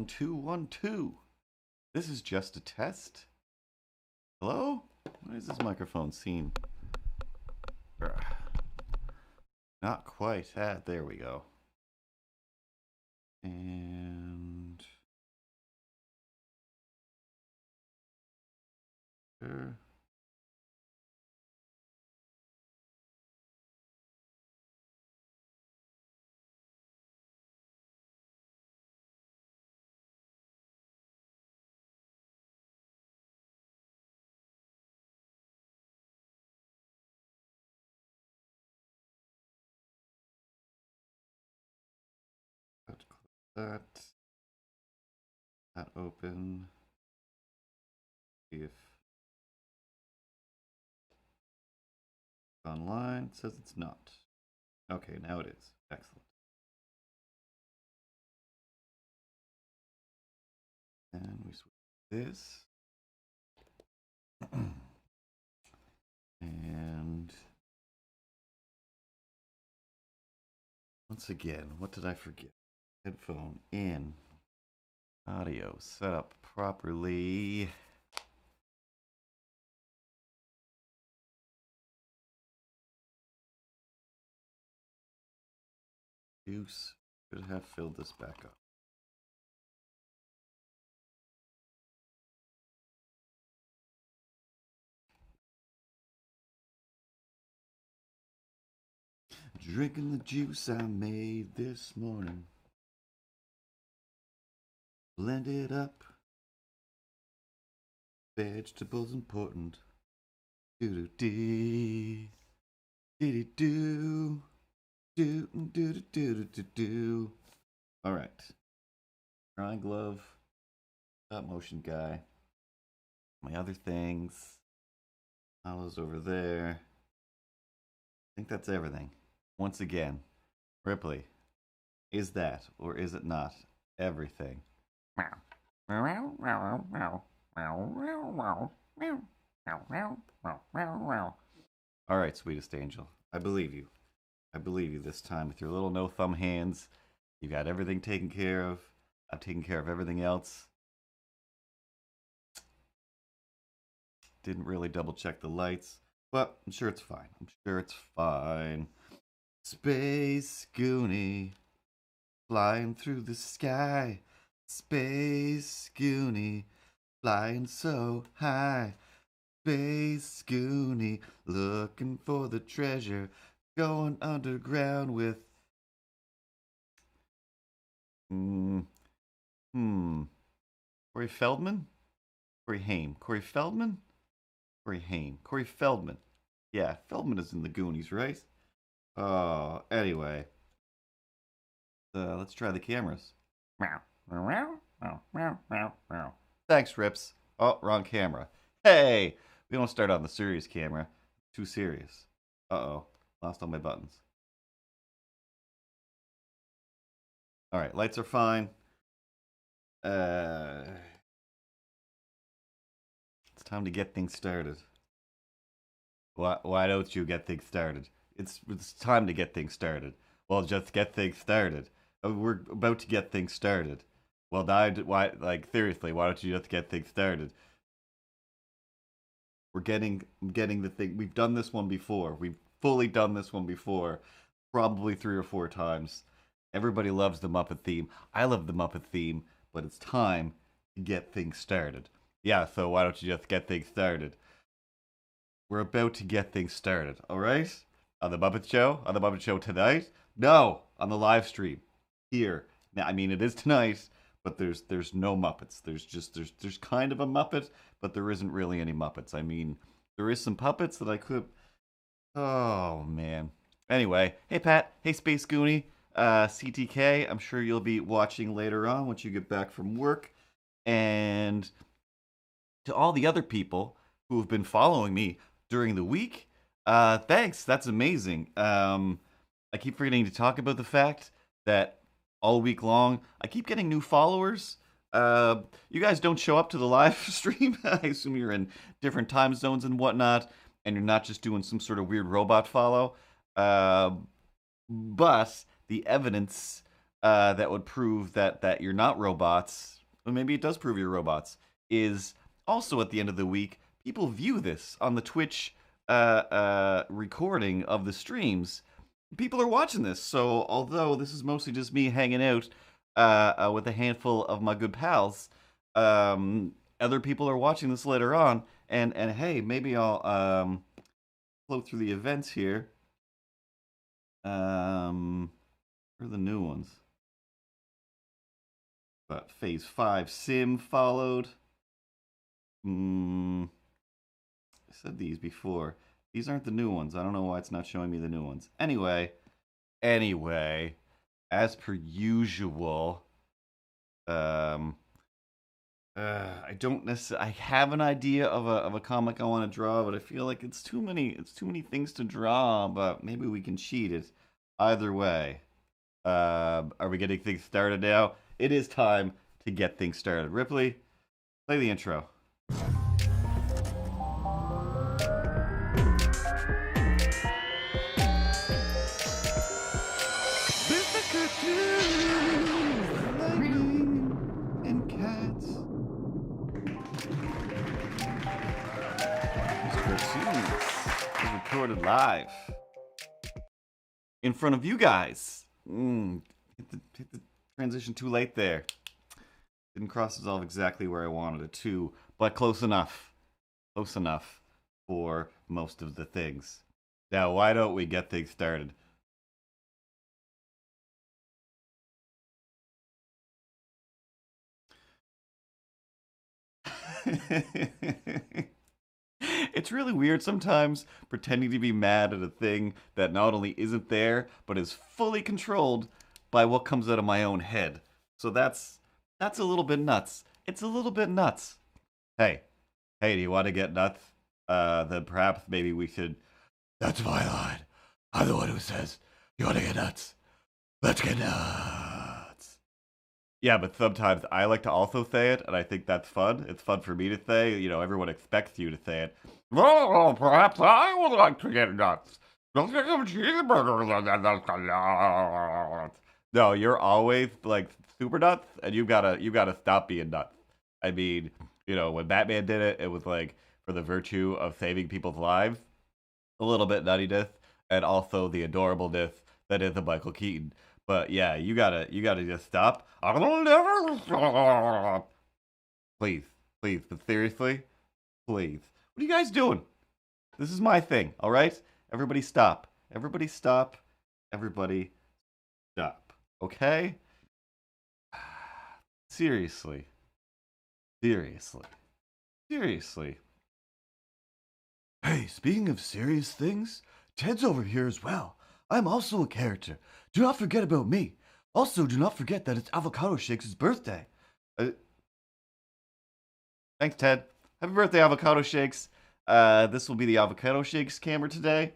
1 2 1 2. This is just a test. Hello? Why is this microphone seen? Not quite. There we go. And sure. That open. See if it's online. It says it's not. Okay, now it is. Excellent. And we switch this. And once again, what did I forget? Headphone in. Audio set up properly. Juice should have filled this back up. Drinking the juice I made this morning. Blend it up. Vegetables important. Do do do do do do do do do do do. All right. Drawing glove. Stop motion guy. My other things. Hollows over there. I think that's everything. Once again, Ripley, is that or is it not everything? All right, sweetest angel. I believe you. I believe you this time with your little no thumb hands. You got everything taken care of. I've taken care of everything else. Didn't really double check the lights, but I'm sure it's fine. I'm sure it's fine. Space Goonie, flying through the sky. Space Goonie, flying so high. Space Goonie, looking for the treasure. Going underground with... Corey Feldman? Corey Haim. Corey Feldman? Corey Haim. Corey Feldman. Yeah, Feldman is in the Goonies, right? Oh, anyway. Let's try the cameras. Thanks, Rips. Oh, wrong camera. Hey! We don't start on the serious camera. Too serious. Uh-oh. Lost all my buttons. Alright, lights are fine. It's time to get things started. Why don't you get things started? It's time to get things started. Well, just get things started. We're about to get things started. Well, why? Like seriously, why don't you just get things started? We're getting the thing. We've done this one before. We've fully done this one before, probably 3 or 4 times. Everybody loves the Muppet theme. I love the Muppet theme, but it's time to get things started. Yeah, so why don't you just get things started? We're about to get things started, all right? On the Muppet Show? On the Muppet Show tonight? No, on the live stream here. Now, I mean, it is tonight, but there's no Muppets. There's kind of a Muppet, but there isn't really any Muppets. I mean, there is some puppets that I could. Oh man. Anyway, hey Pat, hey Space Goonie, CTK. I'm sure you'll be watching later on once you get back from work, and to all the other people who have been following me during the week. Thanks, that's amazing. I keep forgetting to talk about the fact that all week long, I keep getting new followers. You guys don't show up to the live stream. I assume you're in different time zones and whatnot, and you're not just doing some sort of weird robot follow. But the evidence that would prove that you're not robots, or maybe it does prove you're robots, is also at the end of the week, people view this on the Twitch recording of the streams. People are watching this, so although this is mostly just me hanging out with a handful of my good pals, other people are watching this later on, and hey, maybe I'll float through the events here. Where are the new ones? But Phase 5 Sim followed. I said these before. These aren't the new ones. I don't know why it's not showing me the new ones. Anyway, as per usual, I don't necessarily. I have an idea of a comic I want to draw, but I feel like it's too many. It's too many things to draw. But maybe we can cheat it. Either way, are we getting things started now? It is time to get things started. Ripley, play the intro. And cats. Cartoons is recorded live in front of you guys. Hit the transition too late there. Didn't cross dissolve exactly where I wanted it to, but close enough. Close enough for most of the things. Now, why don't we get things started? It's really weird sometimes pretending to be mad at a thing that not only isn't there, but is fully controlled by what comes out of my own head. So that's a little bit nuts. It's a little bit nuts. Hey, do you want to get nuts? Then perhaps maybe we should. That's my line. I'm the one who says, you want to get nuts? Let's get nuts. Yeah, but sometimes I like to also say it, and I think that's fun. It's fun for me to say. You know, everyone expects you to say it. Well, perhaps I would like to get nuts. Don't get some cheeseburgers. No, you're always like super nuts, and you gotta stop being nuts. I mean, you know, when Batman did it, it was like for the virtue of saving people's lives, a little bit nuttiness, and also the adorableness that is a Michael Keaton. But yeah, you gotta just stop. I will never stop. Please, but seriously, please. What are you guys doing? This is my thing, all right? Everybody stop. Everybody stop. Everybody stop. Okay? Seriously. Hey, speaking of serious things, Ted's over here as well. I'm also a character. Do not forget about me. Also, do not forget that it's Avocado Shakes' birthday. Thanks, Ted. Happy birthday, Avocado Shakes. This will be the Avocado Shakes camera today,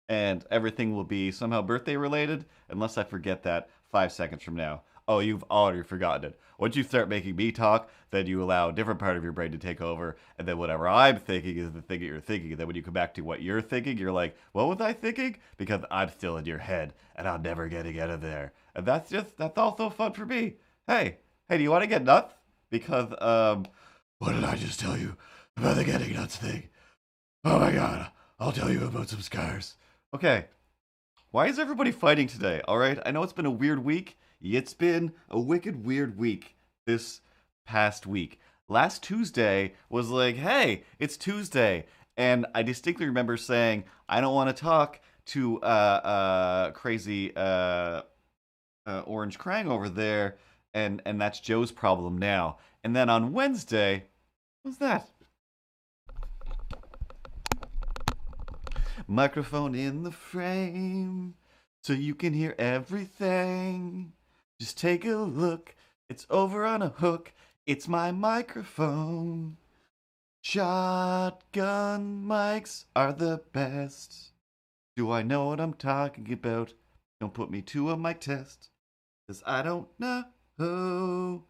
and everything will be somehow birthday related, unless I forget that 5 seconds from now. Oh, you've already forgotten it. Once you start making me talk, then you allow a different part of your brain to take over, and then whatever I'm thinking is the thing that you're thinking. And then when you come back to what you're thinking, you're like, what was I thinking? Because I'm still in your head, and I'm never getting out of there. And that's also fun for me. Hey, do you want to get nuts? Because, what did I just tell you about the getting nuts thing? Oh my god, I'll tell you about some scars. Okay, why is everybody fighting today? All right, I know it's been a weird week. It's been a wicked weird week this past week. Last Tuesday was like, hey, it's Tuesday. And I distinctly remember saying, I don't want to talk to crazy Orange Krang over there. And that's Joe's problem now. And then on Wednesday, what's that? Microphone in the frame, so you can hear everything. Just take a look, it's over on a hook. It's my microphone. Shotgun mics are the best. Do I know what I'm talking about? Don't put me to a mic test, 'cause I don't know.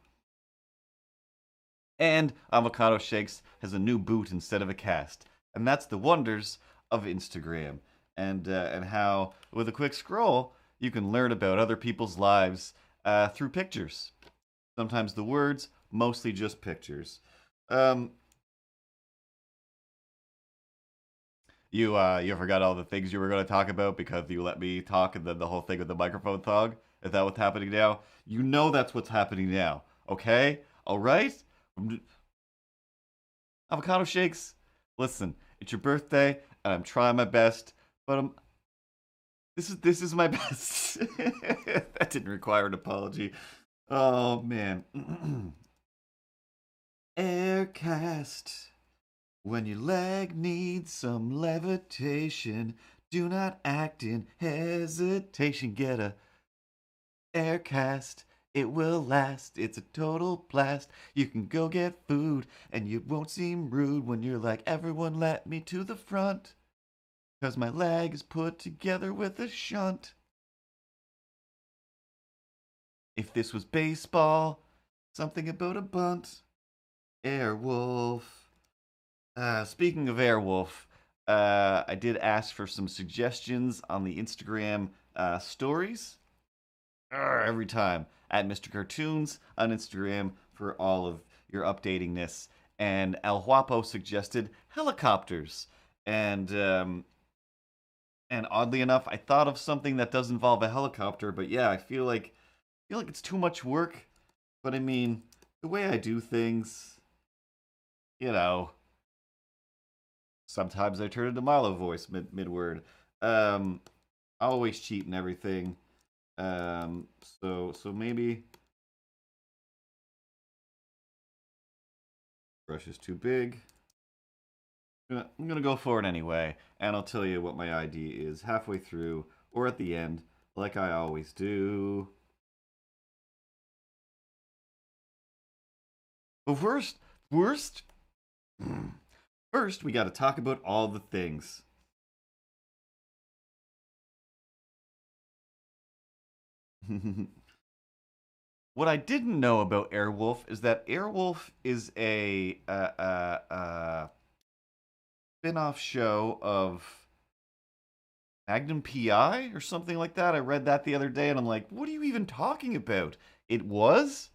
And Avocado Shakes has a new boot instead of a cast. And that's the wonders of Instagram. And how, with a quick scroll, you can learn about other people's lives through pictures. Sometimes the words, mostly just pictures. Um, you forgot all the things you were going to talk about because you let me talk, and then the whole thing with the microphone thong. Is that what's happening now? You know that's what's happening now. Okay, all right. Avocado shakes. Listen, it's your birthday, and I'm trying my best, but this is my best. That didn't require an apology. Oh man. Aircast. When your leg needs some levitation, do not act in hesitation. Get a Aircast. It will last. It's a total blast. You can go get food, and you won't seem rude when you're like, everyone let me to the front, 'cause my leg is put together with a shunt. If this was baseball, something about a bunt. Airwolf. Speaking of Airwolf, I did ask for some suggestions on the Instagram stories. Every time at Mr. Cartoons on Instagram for all of your updatingness. And El Huapo suggested helicopters. And oddly enough, I thought of something that does involve a helicopter, but yeah, I feel like it's too much work. But I mean, the way I do things, you know, sometimes I turn into Milo voice mid word. Um, I always cheat and everything. So maybe brush is too big. I'm gonna go for it anyway, and I'll tell you what my ID is halfway through or at the end, like I always do. But first, first we got to talk about all the things. What I didn't know about Airwolf is that Airwolf is a spin-off show of Magnum PI or something like that. I read that the other day, and I'm like, what are you even talking about? It was?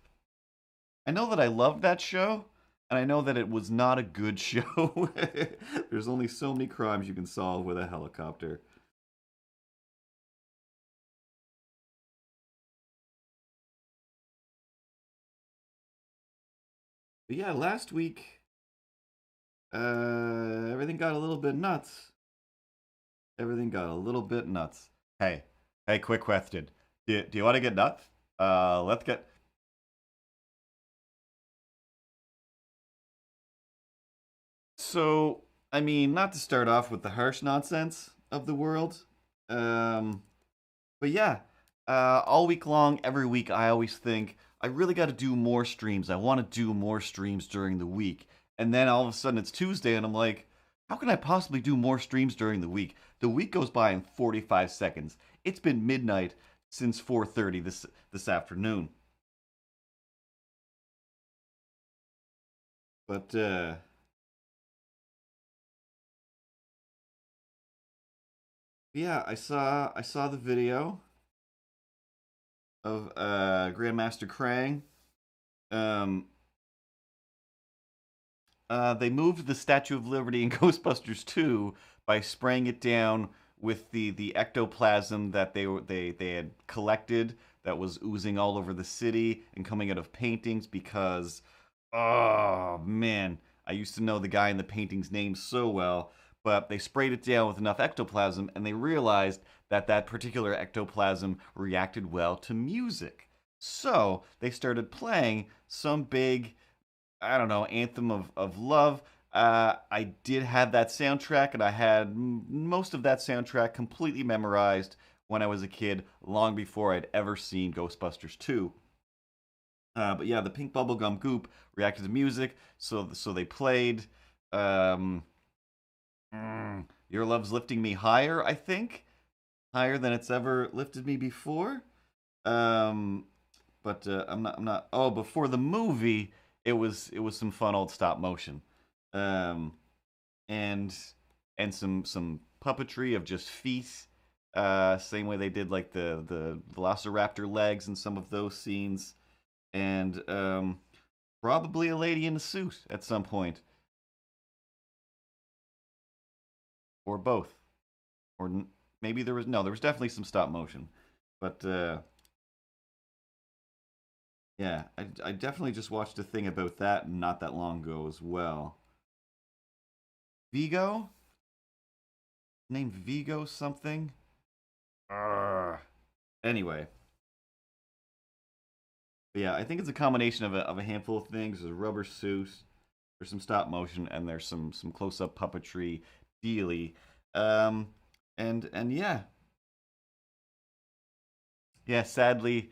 I know that I loved that show, and I know that it was not a good show. There's only so many crimes you can solve with a helicopter. But yeah, last week, everything got a little bit nuts. Everything got a little bit nuts. Hey, hey, quick question. Do you want to get nuts? Let's get. So, I mean, not to start off with the harsh nonsense of the world, um, but yeah, all week long, every week, I always think I really got to do more streams. I want to do more streams during the week, and then all of a sudden it's Tuesday, and I'm like, how can I possibly do more streams during the week? The week goes by in 45 seconds. It's been midnight since 4:30 this afternoon. But yeah, I saw the video of Grandmaster Krang. Um, they moved the Statue of Liberty in Ghostbusters 2 by spraying it down with the ectoplasm that they had collected that was oozing all over the city and coming out of paintings because oh man, I used to know the guy in the painting's name so well, but they sprayed it down with enough ectoplasm and they realized that that particular ectoplasm reacted well to music. So they started playing some big, I don't know, anthem of love. I did have that soundtrack, and I had most of that soundtrack completely memorized when I was a kid, long before I'd ever seen Ghostbusters 2. But yeah, the pink bubblegum goop reacted to music, so they played um, Your Love's Lifting Me Higher, I think. Higher than it's ever lifted me before. Um, but I'm not. Oh, before the movie, it was some fun old stop motion, um, and and some puppetry of just feet Same way they did like the Velociraptor legs in some of those scenes, and probably a lady in a suit at some point, or both, or maybe there was no, there was definitely some stop motion, but yeah, I definitely just watched a thing about that not that long ago as well. Vigo, named Vigo something. Anyway, but yeah, I think it's a combination of a handful of things. There's a rubber suit, there's some stop motion, and there's some close up puppetry dealy. Um, and yeah, yeah. Sadly,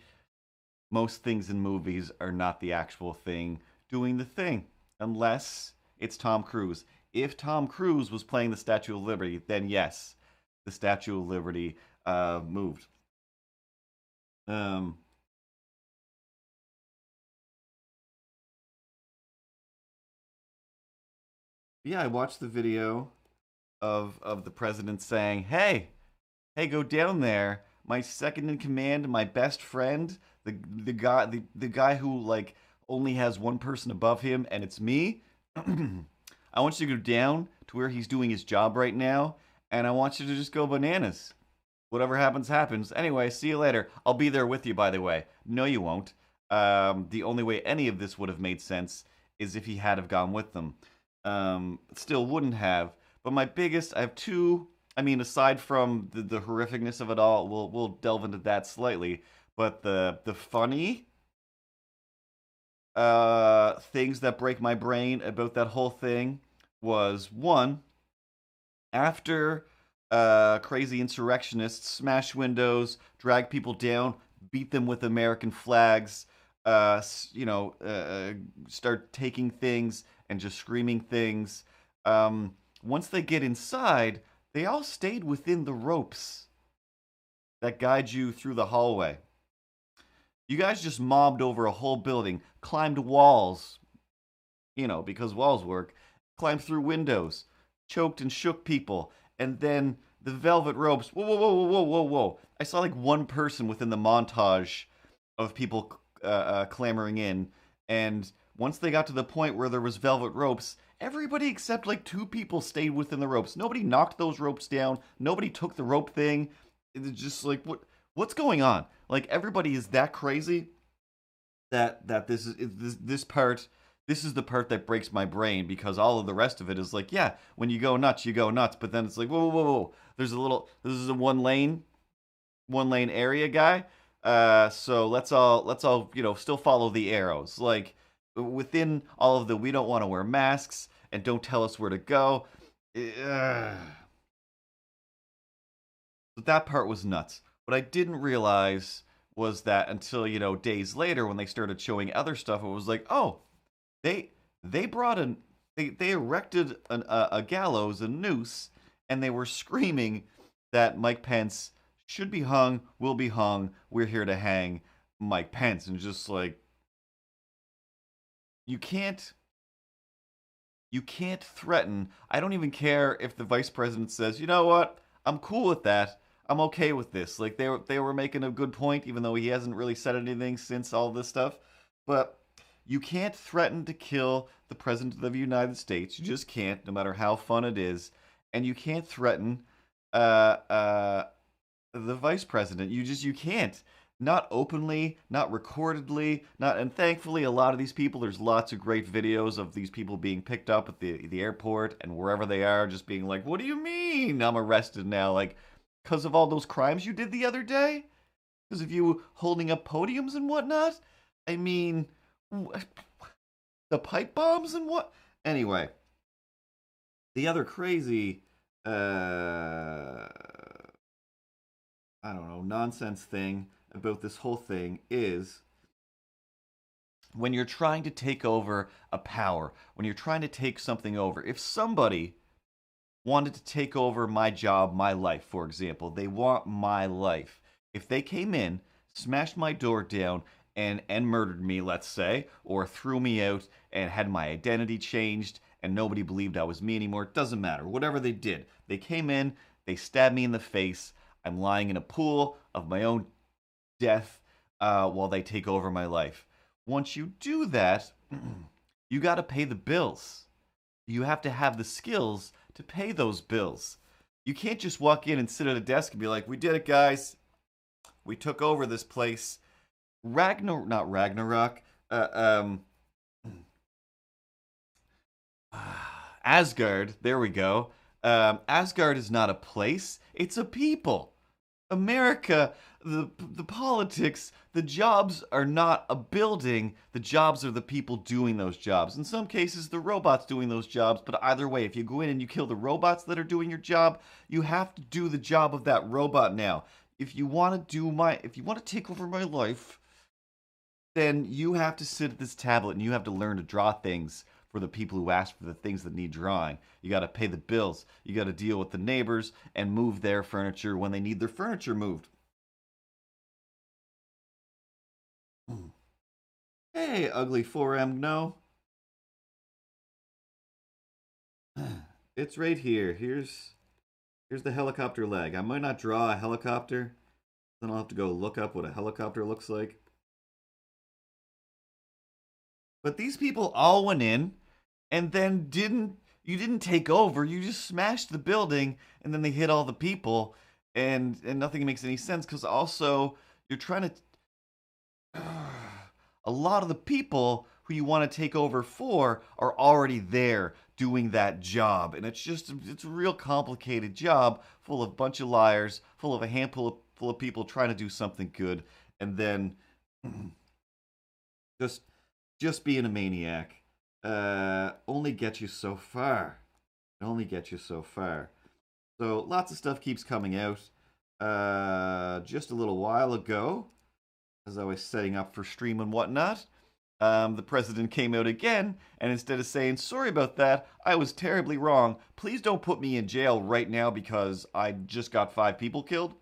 most things in movies are not the actual thing doing the thing, unless it's Tom Cruise. If Tom Cruise was playing the Statue of Liberty, then yes, the Statue of Liberty moved. Um, yeah, I watched the video of the president saying, "Hey, hey, go down there. My second in command, my best friend, the guy who like only has one person above him, and it's me. I want you to go down to where he's doing his job right now, and I want you to just go bananas. Whatever happens, happens. Anyway, see you later. I'll be there with you, by the way. No, you won't. The only way any of this would have made sense is if he had have gone with them. Still wouldn't have. But my biggest, I have two. I mean, aside from the horrificness of it all, we'll delve into that slightly. But the funny things that break my brain about that whole thing was one, after crazy insurrectionists smash windows, drag people down, beat them with American flags, start taking things and just screaming things. Once they get inside, they all stayed within the ropes that guide you through the hallway. You guys just mobbed over a whole building, climbed walls, because walls work, climbed through windows, choked and shook people, and then the velvet ropes. Whoa, whoa, whoa, whoa, whoa, whoa! I saw like one person within the montage of people clamoring in, and once they got to the point where there was velvet ropes, everybody except like two people stayed within the ropes. Nobody knocked those ropes down. Nobody took the rope thing. It's just like what's going on? Like everybody is that crazy that this part, this is the part that breaks my brain, because all of the rest of it is like, yeah, when you go nuts, but then it's like, whoa, whoa, whoa, whoa. There's a little, this is a one lane area, guy. So let's all still follow the arrows. Like within all of the, we don't want to wear masks and don't tell us where to go. Ugh. But that part was nuts. What I didn't realize was that until, days later when they started showing other stuff, it was like, oh, they they brought an they erected a gallows, a noose, and they were screaming that Mike Pence should be hung, will be hung. We're here to hang Mike Pence, and just like you can't you can't threaten. I don't even care if the vice president says, you know what, I'm cool with that. I'm okay with this. Like they were making a good point, even though he hasn't really said anything since all this stuff. But you can't threaten to kill the president of the United States. You just can't, no matter how fun it is. And you can't threaten uh, uh, the vice president. You can't. Not openly, not recordedly, not. And thankfully, a lot of these people, there's lots of great videos of these people being picked up at the airport and wherever they are, just being like, "What do you mean I'm arrested now? Like, because of all those crimes you did the other day? Because of you holding up podiums and whatnot? I mean, the pipe bombs and what? Anyway, the other crazy, I don't know, nonsense thing about this whole thing is when you're trying to take over a power, when you're trying to take something over, if somebody wanted to take over my job, my life, for example, they want my life. If they came in, smashed my door down, and murdered me, let's say, or threw me out and had my identity changed and nobody believed I was me anymore, it doesn't matter. Whatever they did, they came in, they stabbed me in the face. I'm lying in a pool of my own death while they take over my life. Once you do that, you got to pay the bills. You have to have the skills to pay those bills. You can't just walk in and sit at a desk and be like, "We did it, guys. We took over this place." Not Ragnarok. Asgard. There we go. Asgard is not a place; it's a people. America, the politics, the jobs are not a building. The jobs are the people doing those jobs. In some cases, the robots doing those jobs. But either way, if you go in and you kill the robots that are doing your job, you have to do the job of that robot now. If you want to take over my life, then you have to sit at this tablet and you have to learn to draw things for the people who ask for the things that need drawing. You got to pay the bills. You got to deal with the neighbors and move their furniture when they need their furniture moved. Hey, ugly 4M, no. It's right here. Here's the helicopter leg. I might not draw a helicopter. Then I'll have to go look up what a helicopter looks like. But these people all went in and then you didn't take over, you just smashed the building and then they hit all the people and nothing makes any sense because also you're trying to a lot of the people who you want to take over for are already there doing that job and it's a real complicated job full of a bunch of liars, full of a handful full of people trying to do something good and then just being a maniac only gets you so far. It only gets you so far. So lots of stuff keeps coming out. Just a little while ago, as I was setting up for stream and whatnot, the president came out again, and instead of saying, "Sorry about that, I was terribly wrong. Please don't put me in jail right now because I just got 5 people killed,"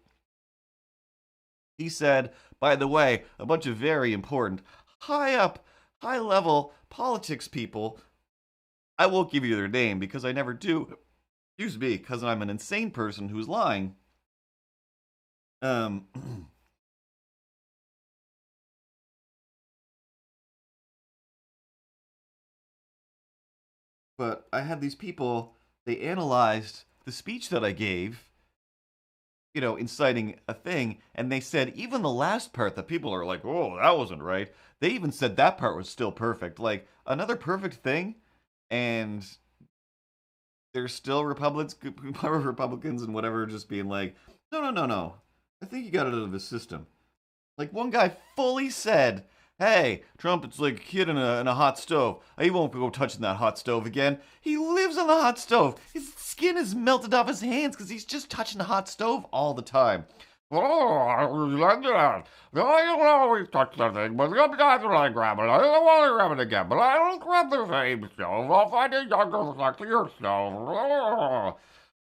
he said, "By the way, a bunch of very important, high-level politics people, I won't give you their name because I never do, excuse me, because I'm an insane person who's lying. But I had these people, they analyzed the speech that I gave, inciting a thing, and they said even the last part that people are like, "Oh, that wasn't right." They even said that part was still perfect. Like, another perfect thing, and there's still Republicans and whatever just being like, "No, no, no, no. I think you got it out of the system." Like, one guy fully said, "Hey, Trump, it's like a kid in a hot stove. He won't go touching that hot stove again. He lives on the hot stove. His skin is melted off his hands because he's just touching the hot stove all the time." "Oh, like that. No, I don't always touch the thing, but sometimes when I grab it, I don't want to grab it again, but I don't grab the same stove. I'll find a younger, sexier stove."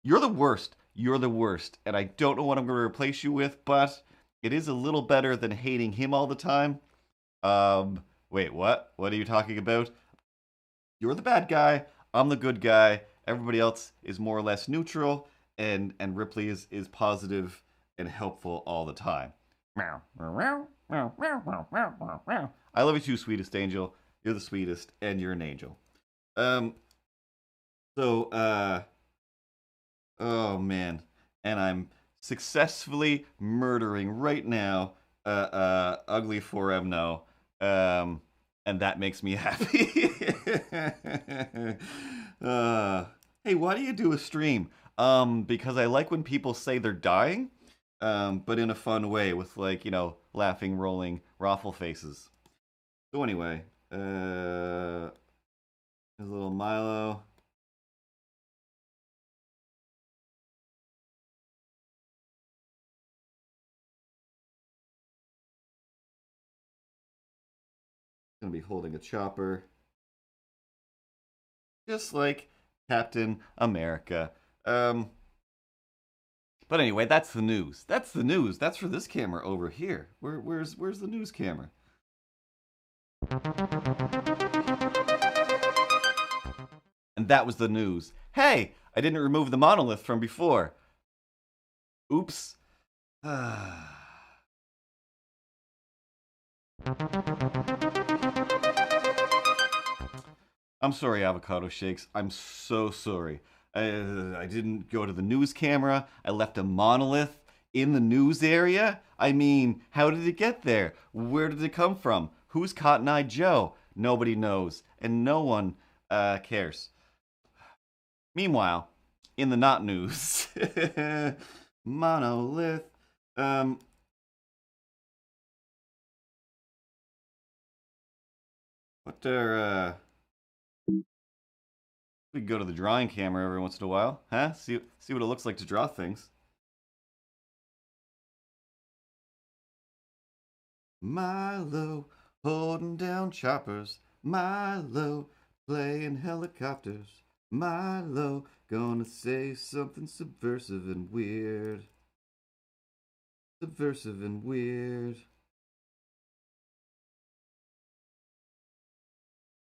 You're the worst. You're the worst. And I don't know what I'm going to replace you with, but it is a little better than hating him all the time. Wait, what? What are you talking about? You're the bad guy. I'm the good guy. Everybody else is more or less neutral, and Ripley is positive and helpful all the time. Meow, meow, meow, meow, meow, meow, meow. I love you too, sweetest angel. You're the sweetest, and you're an angel. Oh man, and I'm successfully murdering right now, ugly 4M no, and that makes me happy. Hey, why do you do a stream? Because I like when people say they're dying, but in a fun way with laughing, rolling, raffle faces. So anyway, there's a little Milo. Gonna be holding a chopper, just like Captain America. But anyway, that's the news. That's the news. That's for this camera over here. Where's the news camera? And that was the news. Hey, I didn't remove the monolith from before. Oops. I'm sorry, avocado shakes. I'm so sorry. I didn't go to the news camera. I left a monolith in the news area. I mean, how did it get there? Where did it come from? Who's Cotton Eye Joe? Nobody knows, and no one cares. Meanwhile, in the not news, monolith. Um, what are we can go to the drawing camera every once in a while, huh? See what it looks like to draw things. Milo holding down choppers. Milo playing helicopters. Milo gonna say something subversive and weird. Subversive and weird.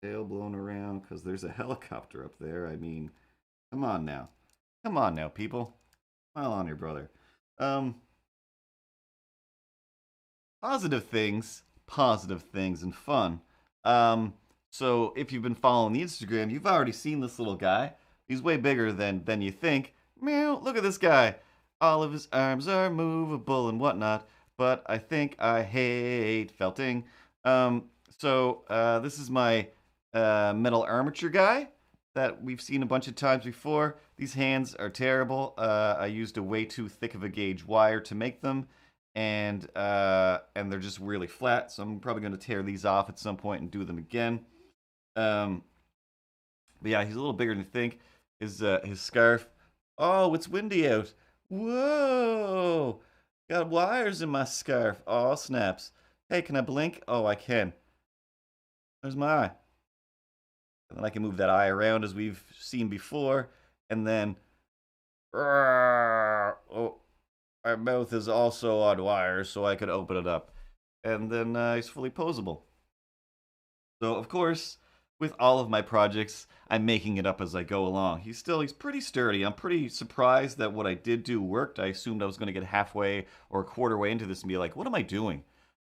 Tail blown around because there's a helicopter up there. I mean, come on now. Come on now, people. Smile on your brother. Um, positive things, and fun. Um, so if you've been following the Instagram, you've already seen this little guy. He's way bigger than you think. Meow, look at this guy. All of his arms are movable and whatnot, but I think I hate felting. This is my metal armature guy that we've seen a bunch of times before. These hands are terrible. I used a way too thick of a gauge wire to make them, and they're just really flat. So I'm probably going to tear these off at some point and do them again. Um, but yeah, he's a little bigger than you think. His scarf. Oh, it's windy out. Whoa! Got wires in my scarf. Oh, snaps. Hey, can I blink? Oh, I can. There's my eye. And then I can move that eye around as we've seen before. And then. Oh, my mouth is also on wires, so I could open it up. And then he's fully posable. So, of course, with all of my projects, I'm making it up as I go along. He's pretty sturdy. I'm pretty surprised that what I did do worked. I assumed I was going to get halfway or a quarter way into this and be like, what am I doing?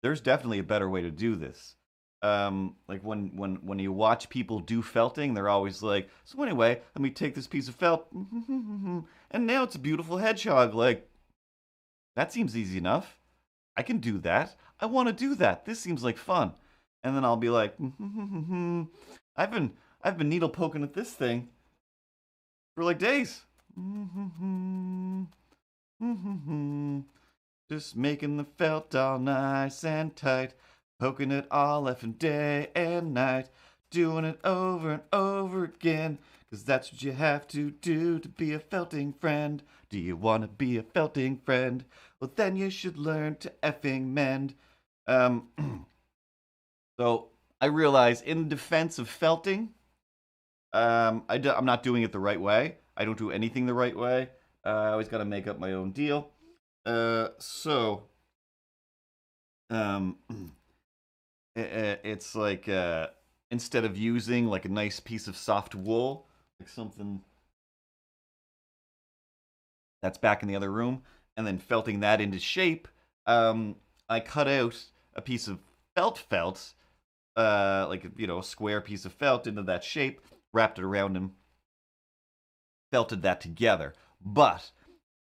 There's definitely a better way to do this. Like when you watch people do felting, they're always like, so anyway, let me take this piece of felt, and now it's a beautiful hedgehog. Like, that seems easy enough. I can do that. I want to do that. This seems like fun. And then I'll be like, I've been needle poking at this thing for like days. Just making the felt all nice and tight, poking it all effing day and night, doing it over and over again, 'cause that's what you have to do to be a felting friend. Do you want to be a felting friend? Well, then you should learn to effing mend. Um, so I realize, in defense of felting, I'm not doing it the right way. I don't do anything the right way. I always got to make up my own deal. So, um, it's like instead of using like a nice piece of soft wool, like something that's back in the other room, and then felting that into shape, I cut out a piece of felt, like a square piece of felt into that shape, wrapped it around him, felted that together. But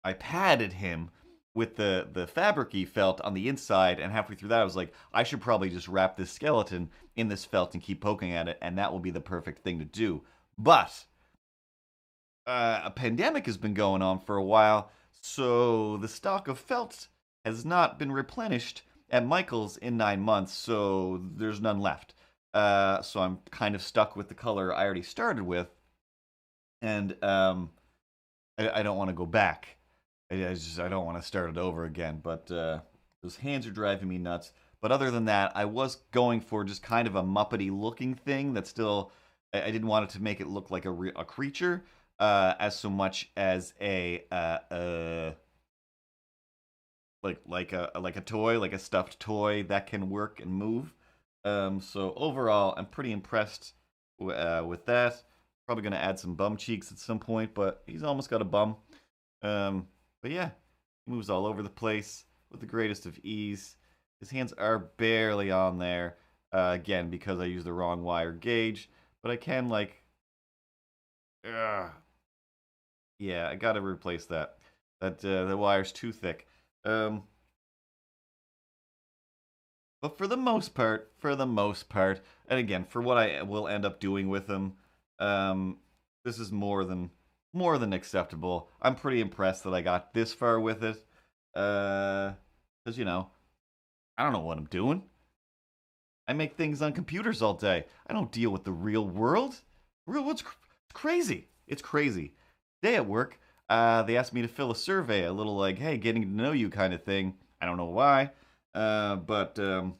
I padded him with the fabricy felt on the inside, and halfway through that I was like, I should probably just wrap this skeleton in this felt and keep poking at it, and that will be the perfect thing to do. But a pandemic has been going on for a while, so the stock of felt has not been replenished at Michael's in 9 months, so there's none left. So I'm kind of stuck with the color I already started with, and I don't want to go back. I don't want to start it over again. But those hands are driving me nuts. But other than that, I was going for just kind of a Muppety looking thing that still. I didn't want it to make it look like a creature, as so much as like a toy, like a stuffed toy that can work and move. So overall, I'm pretty impressed with that. Probably gonna add some bum cheeks at some point, but he's almost got a bum. But yeah, He moves all over the place with the greatest of ease. His hands are barely on there, again, because I used the wrong wire gauge. But I can, like... Ugh. Yeah, I gotta replace that. The wire's too thick. But for the most part, and again, for what I will end up doing with him, this is more than acceptable. I'm pretty impressed that I got this far with it. Because I don't know what I'm doing. I make things on computers all day. I don't deal with the real world. Real world's crazy. It's crazy. Day at work, they asked me to fill a survey, a little like, hey, getting to know you kind of thing. I don't know why, but there's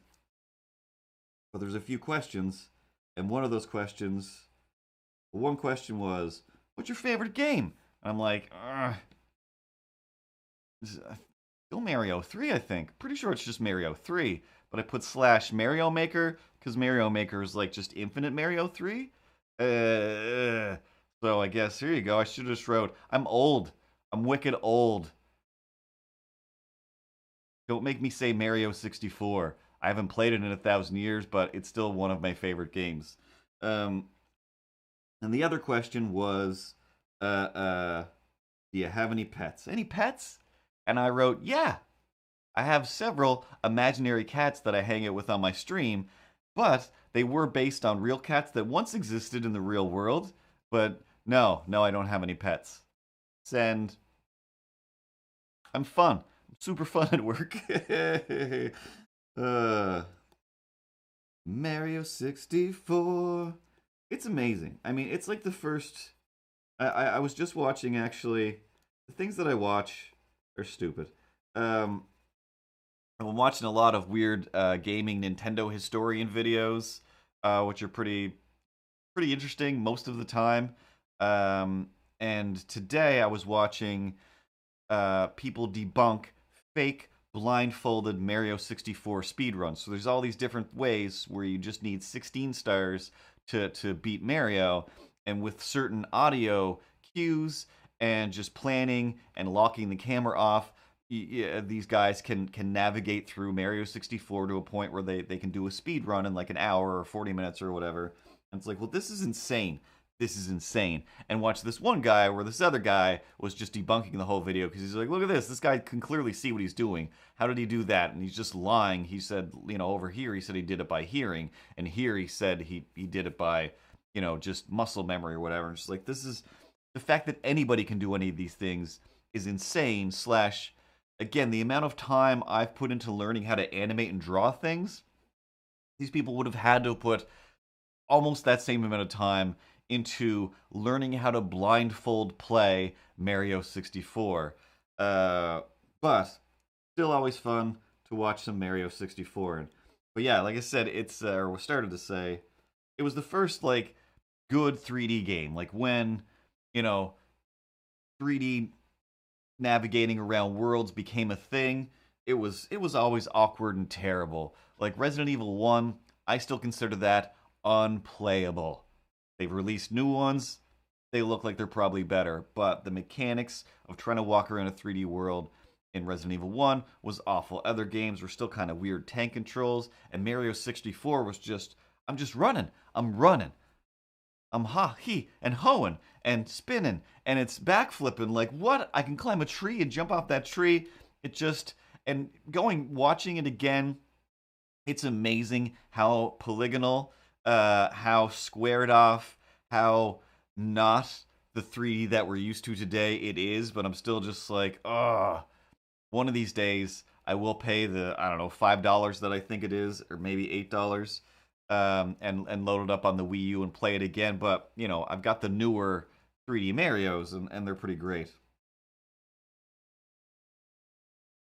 a few questions, and one question was, what's your favorite game? And I'm like, still Mario 3, I think. Pretty sure it's just Mario 3, but I put / Mario Maker because Mario Maker is like just Infinite Mario 3. So I guess here you go. I should have just wrote, I'm old. I'm wicked old. Don't make me say Mario 64. I haven't played it in 1,000 years, but it's still one of my favorite games. And the other question was, do you have any pets? Any pets? And I wrote, yeah. I have several imaginary cats that I hang out with on my stream, but they were based on real cats that once existed in the real world. But no, I don't have any pets. And I'm fun. I'm super fun at work. Mario 64. It's amazing. I mean, it's like the first... I was just watching, actually. The things that I watch are stupid. I'm watching a lot of weird gaming Nintendo historian videos, which are pretty interesting most of the time. And today I was watching people debunk fake blindfolded Mario 64 speedruns. So there's all these different ways where you just need 16 stars to beat Mario, and with certain audio cues and just planning and locking the camera off, these guys can navigate through Mario 64 to a point where they can do a speed run in like an hour or 40 minutes or whatever. And it's like, well, this is insane. This is insane. And watch this one guy where this other guy was just debunking the whole video because he's like, look at this. This guy can clearly see what he's doing. How did he do that? And he's just lying. He said, over here, he said he did it by hearing. And here he said he did it by, just muscle memory or whatever. And just like, this is the fact that anybody can do any of these things is insane. / again, the amount of time I've put into learning how to animate and draw things, these people would have had to put almost that same amount of time into learning how to blindfold play Mario 64. But still always fun to watch some Mario 64. But yeah, like I said, it's, or started to say, it was the first, like, good 3D game. Like, when, 3D navigating around worlds became a thing, it was always awkward and terrible. Like Resident Evil 1, I still consider that unplayable. They've released new ones, they look like they're probably better, but the mechanics of trying to walk around a 3D world in Resident Evil 1 was awful. Other games were still kind of weird tank controls, and Mario 64 was just, I'm just running. I'm running. I'm and hoeing and spinning, and it's backflipping. Like, what? I can climb a tree and jump off that tree. It just, and watching it again, it's amazing how polygonal, how squared off, how not the 3D that we're used to today it is, but I'm still just like, one of these days I will pay the, I don't know, $5 that I think it is, or maybe $8, and load it up on the Wii U and play it again. But, I've got the newer 3D Marios, and they're pretty great.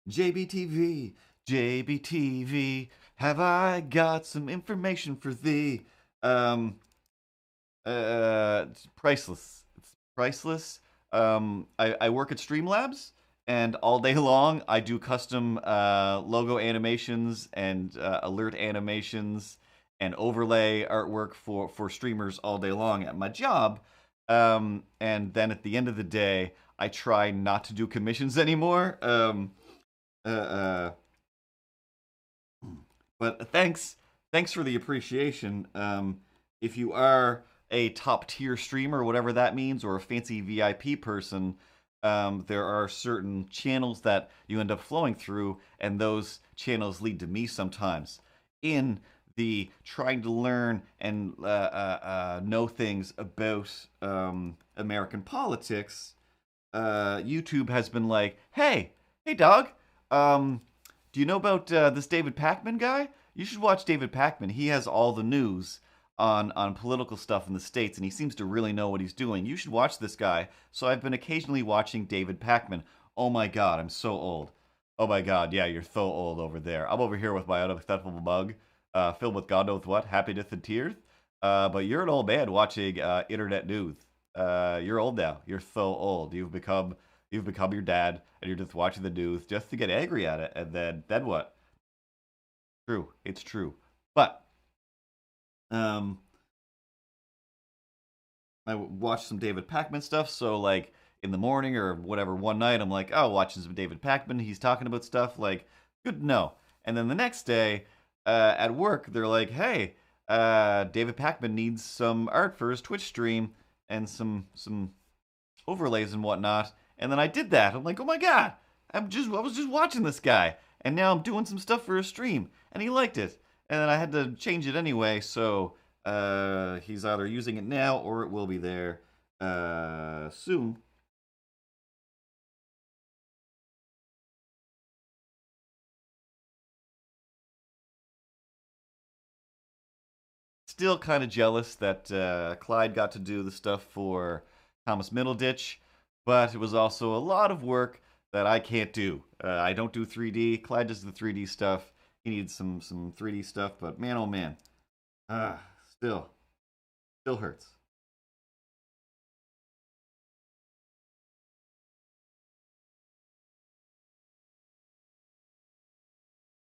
JBTV, JBTV, have I got some information for thee? It's priceless. It's priceless. I work at Streamlabs, and all day long I do custom logo animations and alert animations and overlay artwork for streamers all day long at my job. And then at the end of the day, I try not to do commissions anymore. Uh, but thanks for the appreciation. If you are a top tier streamer, whatever that means, or a fancy VIP person, there are certain channels that you end up flowing through, and those channels lead to me sometimes. In the trying to learn and know things about American politics, YouTube has been like, hey, dog, um, do you know about this David Pakman guy? You should watch David Pakman. He has all the news on political stuff in the States, and he seems to really know what he's doing. You should watch this guy. So I've been occasionally watching David Pakman. Oh my god, I'm so old. Oh my god, yeah, you're so old over there. I'm over here with my unacceptable mug, filled with God knows what, happiness and tears. But you're an old man watching internet news. You're old now. You're so old. You've become your dad, and you're just watching the news just to get angry at it, and then what? True, it's true. But um, I watched some David Pakman stuff. So like in the morning or whatever, one night I'm like, oh, watching some David Pakman. He's talking about stuff like good to know. And then the next day at work, they're like, hey, David Pakman needs some art for his Twitch stream and some overlays and whatnot. And then I did that. I'm like, oh my god, I was just watching this guy, and now I'm doing some stuff for a stream, and he liked it. And then I had to change it anyway, so he's either using it now or it will be there soon. Still kind of jealous that Clyde got to do the stuff for Thomas Middleditch, but it was also a lot of work that I can't do. I don't do 3D. Clyde does the 3D stuff. He needs some 3D stuff, but man, oh man, ah, still hurts.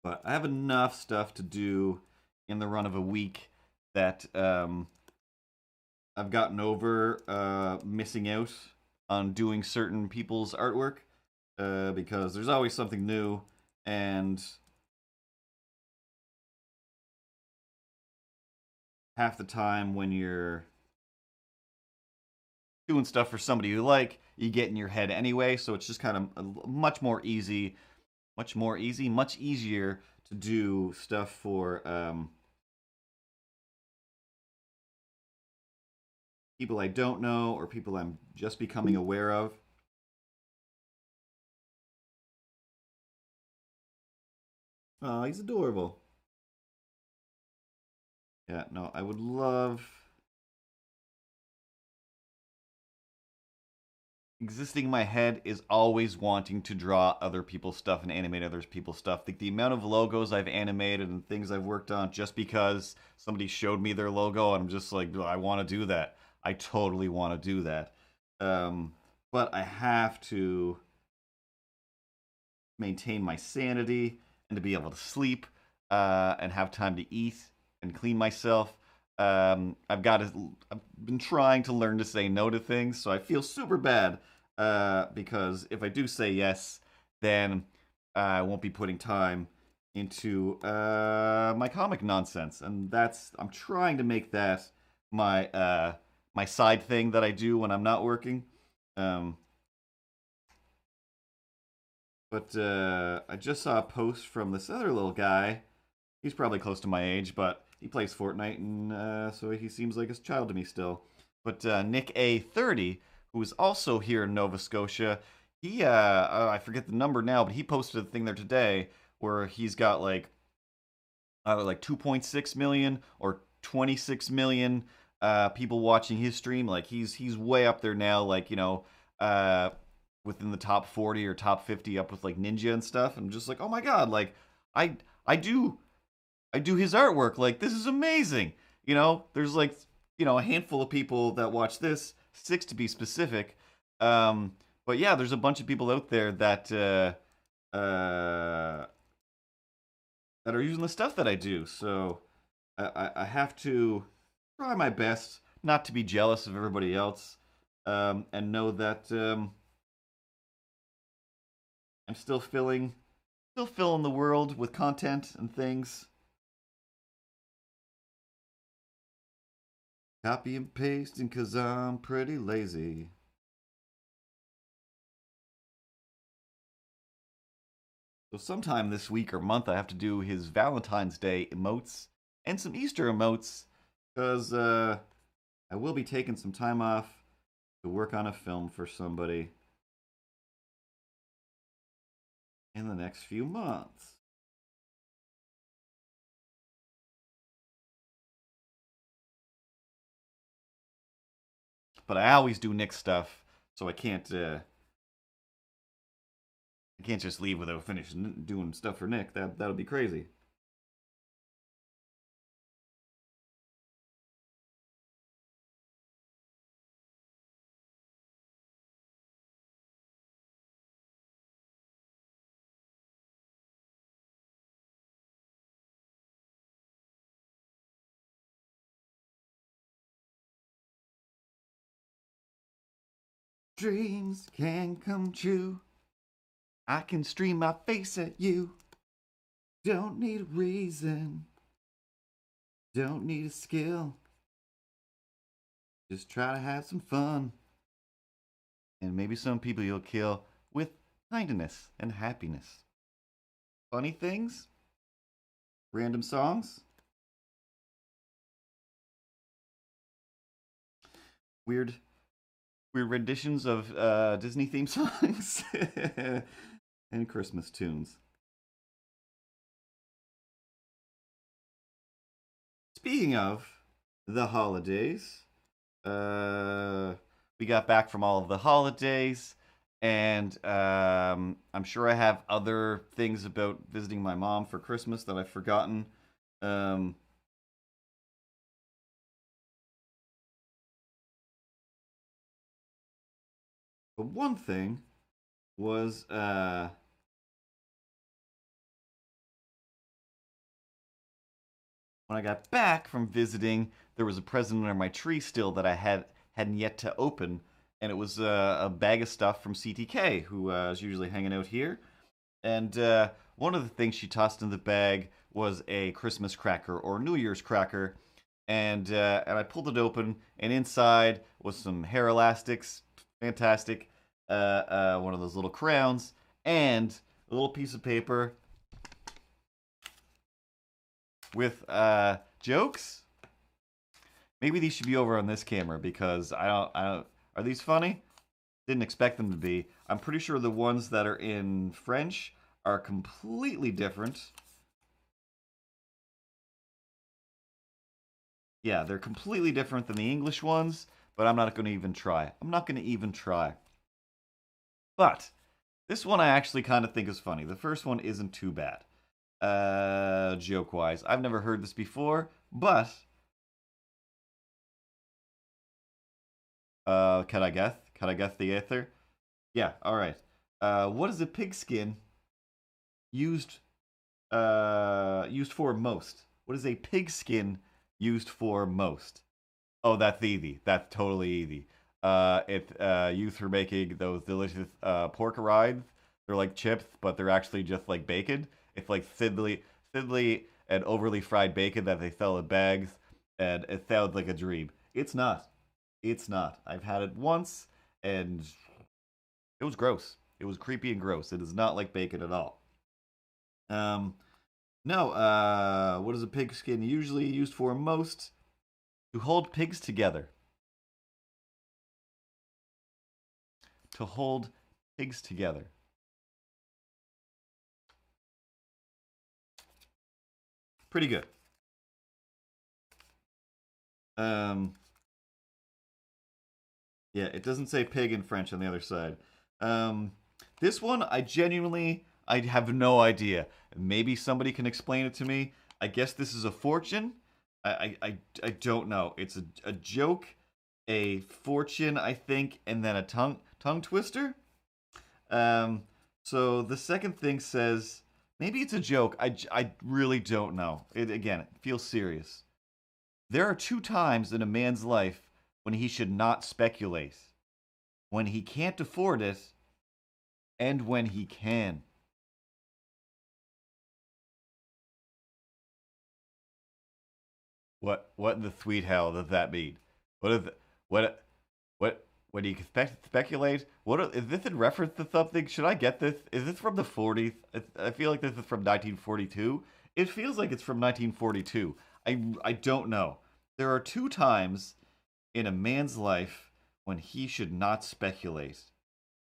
But I have enough stuff to do in the run of a week that I've gotten over missing out on doing certain people's artwork because there's always something new, and half the time when you're doing stuff for somebody you like, you get in your head anyway, so it's just kind of much easier to do stuff for people I don't know or people I'm just becoming aware of. Oh, he's adorable. Yeah, no, I would love existing in my head is always wanting to draw other people's stuff and animate other people's stuff. The amount of logos I've animated and things I've worked on just because somebody showed me their logo, and I'm just like, I want to do that. I totally want to do that. Um, but I have to maintain my sanity and to be able to sleep and have time to eat and clean myself. I've been trying to learn to say no to things, so I feel super bad because if I do say yes, then I won't be putting time into my comic nonsense, and I'm trying to make that my side thing that I do when I'm not working. Um, but I just saw a post from this other little guy. He's probably close to my age, but he plays Fortnite, and so he seems like a child to me still. But Nick A30, who is also here in Nova Scotia, he I forget the number now, but he posted a thing there today where he's got like 2.6 million or 26 million people watching his stream. Like he's way up there now. Like uh, within the top 40 or top 50, up with like Ninja and stuff. And just like, oh my god, like I I do I do his artwork. Like, this is amazing. There's like, a handful of people that watch this, six to be specific. But yeah, there's a bunch of people out there that are using the stuff that I do. So I have to try my best not to be jealous of everybody else, and know that I'm still filling Still filling the world with content and things. Copy and pasting because I'm pretty lazy. So sometime this week or month, I have to do his Valentine's Day emotes and some Easter emotes because I will be taking some time off to work on a film for somebody in the next few months. But I always do Nick stuff, so I can't just leave without finishing doing stuff for Nick. That would be crazy. Dreams can come true. I can stream my face at you. Don't need a reason. Don't need a skill. Just try to have some fun. And maybe some people you'll kill with kindness and happiness. Funny things? Random songs? Weird renditions of Disney theme songs and Christmas tunes. Speaking of the holidays, we got back from all of the holidays, and I'm sure I have other things about visiting my mom for Christmas that I've forgotten. Um, but one thing was when I got back from visiting, there was a present under my tree still that I hadn't yet to open, and it was a bag of stuff from CTK, who is usually hanging out here. And one of the things she tossed in the bag was a Christmas cracker or New Year's cracker, and I pulled it open, and inside was some hair elastics, fantastic, one of those little crowns, and a little piece of paper with jokes. Maybe these should be over on this camera because I don't. Are these funny? Didn't expect them to be. I'm pretty sure the ones that are in French are completely different. Yeah, they're completely different than the English ones, but I'm not going to even try. I'm not going to even try. But this one I actually kind of think is funny. The first one isn't too bad. Joke wise. I've never heard this before, but can I guess? Can I guess the answer? Yeah, alright. What is a pigskin used used for most? What is a pigskin used for most? Oh, that's easy. That's totally easy. It's used for making those delicious pork rinds. They're like chips, but they're actually just like bacon. It's like thinly and overly fried bacon that they sell in bags, and it sounds like a dream. It's not. It's not. I've had it once, and it was gross. It was creepy and gross. It is not like bacon at all. Um, no. What is a pigskin usually used for most? To hold pigs together. To hold pigs together. Pretty good. Um, yeah, it doesn't say pig in French on the other side. Um, this one, I have no idea. Maybe somebody can explain it to me. I guess this is a fortune. I don't know. It's a joke, a fortune, I think, and then a tongue twister. Um, so the second thing says maybe it's a joke. I really don't know. It again, it feels serious. There are two times in a man's life when he should not speculate: when he can't afford it, and when he can. What in the sweet hell does that mean? What is it? What what do you speculate? Is this in reference to something? Should I get this? Is this from the 40s? I feel like this is from 1942. It feels like it's from 1942. I don't know. There are two times in a man's life when he should not speculate.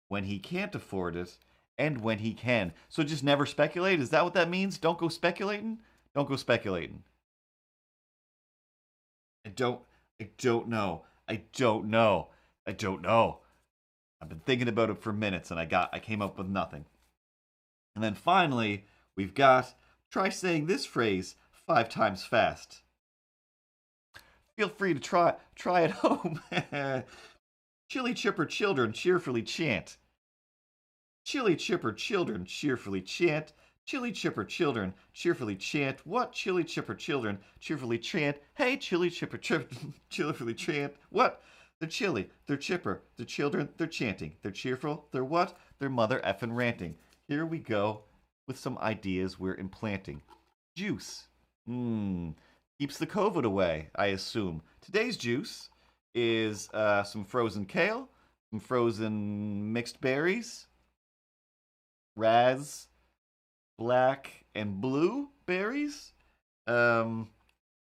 When he can't afford it and when he can. So just never speculate? Is that what that means? Don't go speculating? Don't go speculating. I don't I don't know. I don't know. I don't know. I've been thinking about it for minutes and I came up with nothing. And then finally, we've got try saying this phrase 5 times fast. Feel free to try at home. Chilly chipper children cheerfully chant. Chilly chipper children cheerfully chant. Chilly chipper children cheerfully chant. What? Chilly chipper children cheerfully chant. Hey, chilly chipper cheerfully chant. What? They're chilly. They're chipper. They're children. They're chanting. They're cheerful. They're what? They're mother effing ranting. Here we go with some ideas we're implanting. Juice. Keeps the COVID away, I assume. Today's juice is some frozen kale, some frozen mixed berries, raz, black, and blue berries. What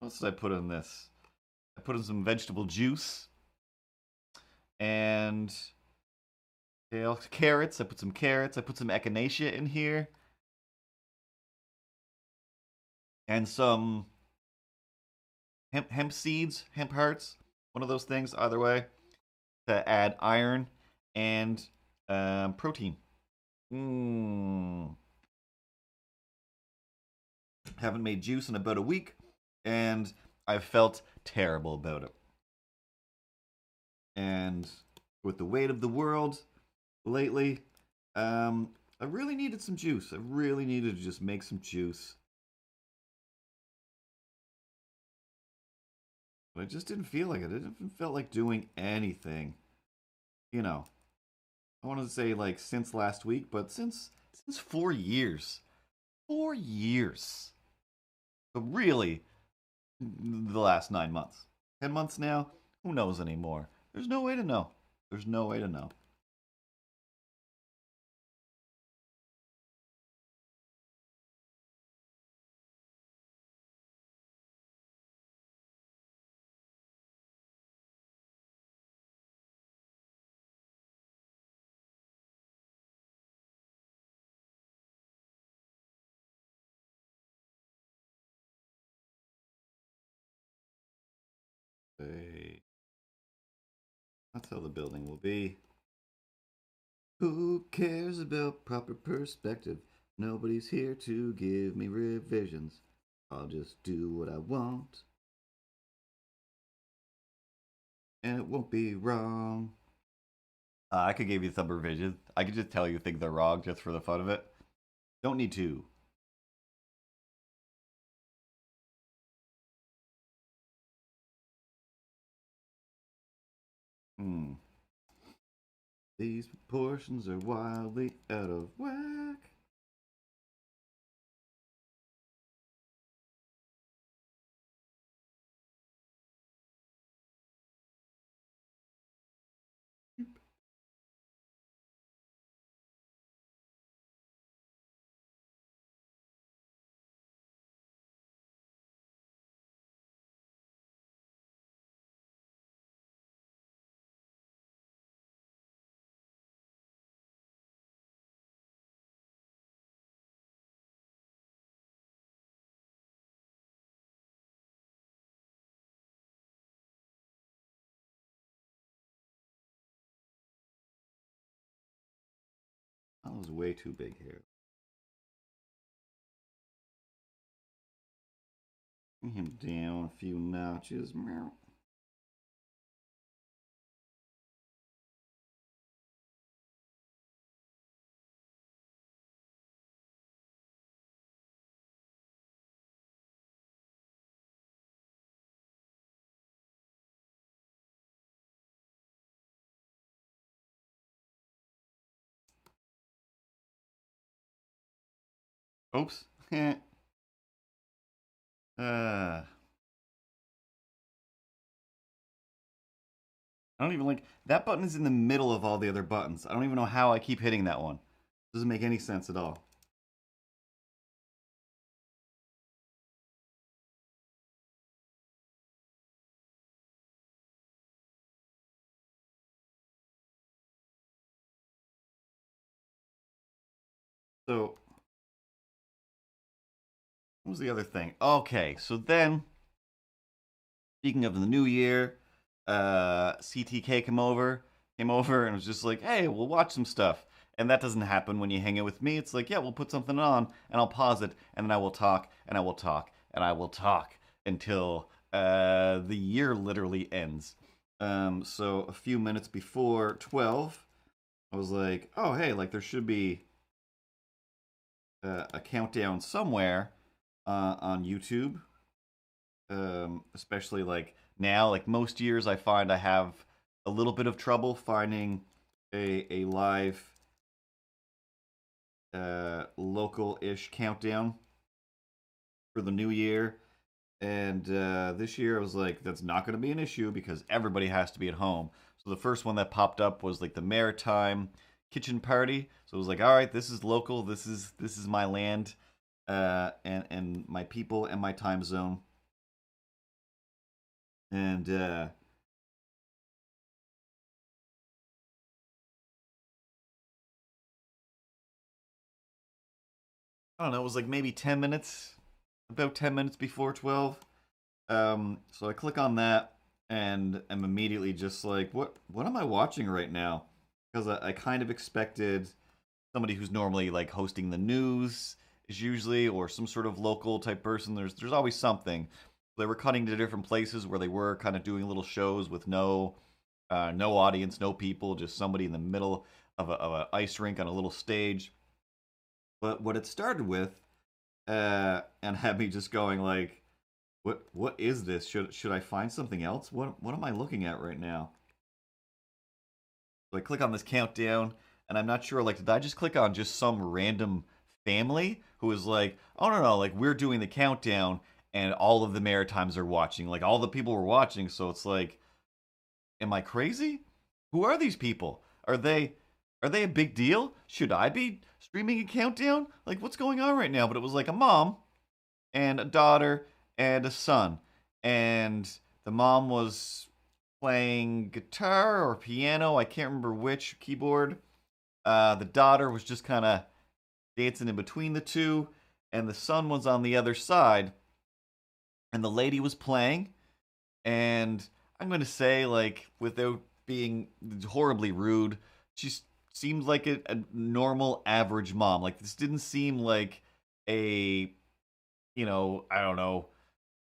else did I put in this? I put in some vegetable juice and carrots. I put some carrots. I put some echinacea in here and some hemp seeds, hemp hearts. One of those things, either way, to add iron and protein. Haven't made juice in about a week, and I've felt terrible about it. And with the weight of the world lately, I really needed some juice. I really needed to just make some juice. But I just didn't feel like it. I didn't feel like doing anything. You know, I wanted to say like since last week, but since 4 years. 4 years. But really, the last 9 months. 10 months now? Who knows anymore? There's no way to know. There's no way to know. Hey, that's how the building will be. Who cares about proper perspective? Nobody's here to give me revisions. I'll just do what I want, and it won't be wrong. I could give you some revisions. I could just tell you things are wrong just for the fun of it. Don't need to. Hmm. These proportions are wildly out of whack. That was way too big here. Bring him down a few notches. Meow. Oops. uh, I don't even like that button is in the middle of all the other buttons. I don't even know how I keep hitting that one. Doesn't make any sense at all. So, what was the other thing? Okay, so then speaking of the new year, CTK came over and was just like, "Hey, we'll watch some stuff." And that doesn't happen when you hang out with me. It's like, "Yeah, we'll put something on and I'll pause it and then I will talk and I will talk and I will talk until the year literally ends." So a few minutes before 12, I was like, "Oh, hey, like there should be a countdown somewhere on YouTube." Especially like now, like most years, I find I have a little bit of trouble finding a live local-ish countdown for the new year. And this year, I was like, that's not going to be an issue because everybody has to be at home. So the first one that popped up was like the Maritime Kitchen Party. So it was like, all right, this is local. This is my land, and my people and my time zone. And I don't know, it was like maybe 10 minutes, about 10 minutes before 12. So I click on that and am immediately just like, what am I watching right now? Because I kind of expected somebody who's normally like hosting the news is usually, or some sort of local type person. There's always something. They were cutting to different places where they were kind of doing little shows with no audience, no people, just somebody in the middle of a ice rink on a little stage. But what it started with, and had me just going like, what is this? Should I find something else? What am I looking at right now? So I click on this countdown, and I'm not sure. Like, did I just click on just some random family who was like, oh no, like we're doing the countdown, and all of the Maritimes are watching. Like all the people were watching, so it's like, am I crazy? Who are these people? Are they a big deal? Should I be streaming a countdown? Like what's going on right now? But it was like a mom and a daughter and a son. And the mom was playing guitar or piano, I can't remember which, keyboard. The daughter was just kind of dancing in between the two, and the son was on the other side, and the lady was playing, and I'm gonna say, like, without being horribly rude, she seemed like a normal, average mom. Like, this didn't seem like a, I don't know,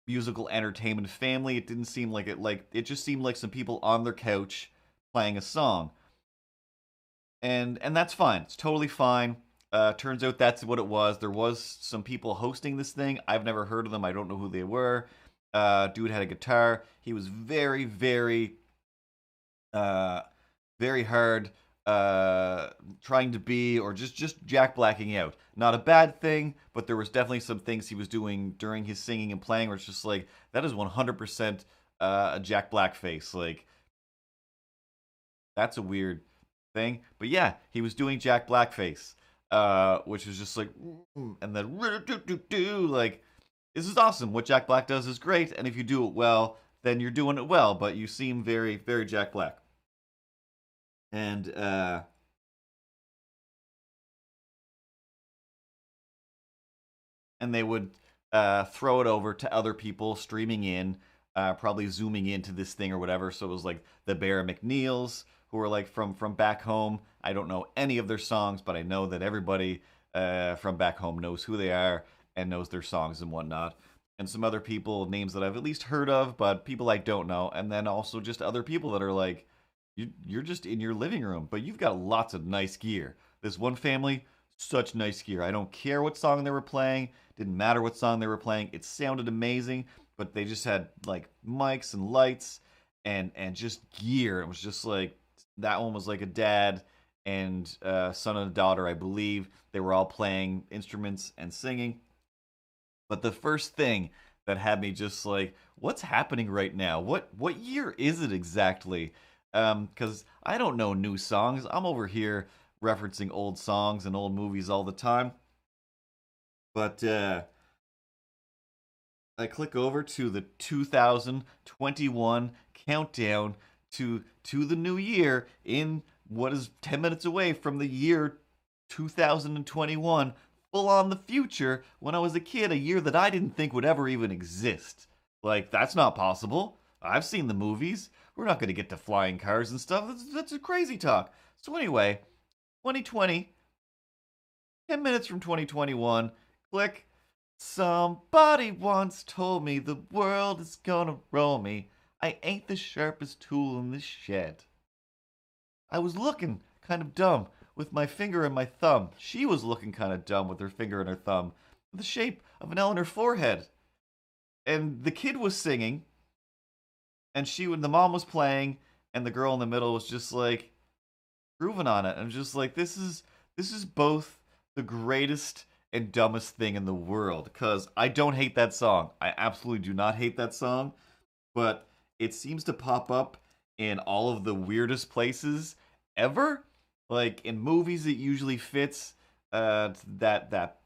musical entertainment family. It didn't seem like it. Like, it just seemed like some people on their couch playing a song, and that's fine. It's totally fine. Turns out that's what it was. There was some people hosting this thing. I've never heard of them. I don't know who they were. Dude had a guitar. He was very, very, uh, very hard trying to be, or just Jack blacking out. Not a bad thing, but there was definitely some things he was doing during his singing and playing where it's just like that is 100% a Jack Black face. Like that's a weird thing. But yeah, he was doing Jack Blackface, which was just like, and then like, this is awesome. What Jack Black does is great, and if you do it well, then you're doing it well. But you seem very, very Jack Black, and they would throw it over to other people streaming in, probably zooming into this thing or whatever. So it was like the Bear McNeils, who are like from back home. I don't know any of their songs, but I know that everybody from back home knows who they are and knows their songs and whatnot. And some other people, names that I've at least heard of, but people I don't know. And then also just other people that are like, you're just in your living room, but you've got lots of nice gear. This one family, such nice gear. I don't care what song they were playing. Didn't matter what song they were playing. It sounded amazing, but they just had like mics and lights and just gear. It was just like that one was like a dad and son and a daughter, I believe. They were all playing instruments and singing. But the first thing that had me just like, what's happening right now? What year is it exactly? Because I don't know new songs. I'm over here referencing old songs and old movies all the time. But I click over to the 2021 countdown to the new year in what is 10 minutes away from the year 2021, full on the future when I was a kid, a year that I didn't think would ever even exist. Like, that's not possible. I've seen the movies. We're not going to get to flying cars and stuff. That's a crazy talk. So, anyway, 2020, 10 minutes from 2021, click. Somebody once told me the world is gonna roll me. I ain't the sharpest tool in the shed. I was looking kind of dumb with my finger and my thumb. She was looking kind of dumb with her finger and her thumb, with the shape of an L in her forehead. And the kid was singing, and the mom was playing, and the girl in the middle was just like grooving on it. And just like this is both the greatest and dumbest thing in the world. Because I don't hate that song. I absolutely do not hate that song, but it seems to pop up in all of the weirdest places ever. Like in movies, it usually fits that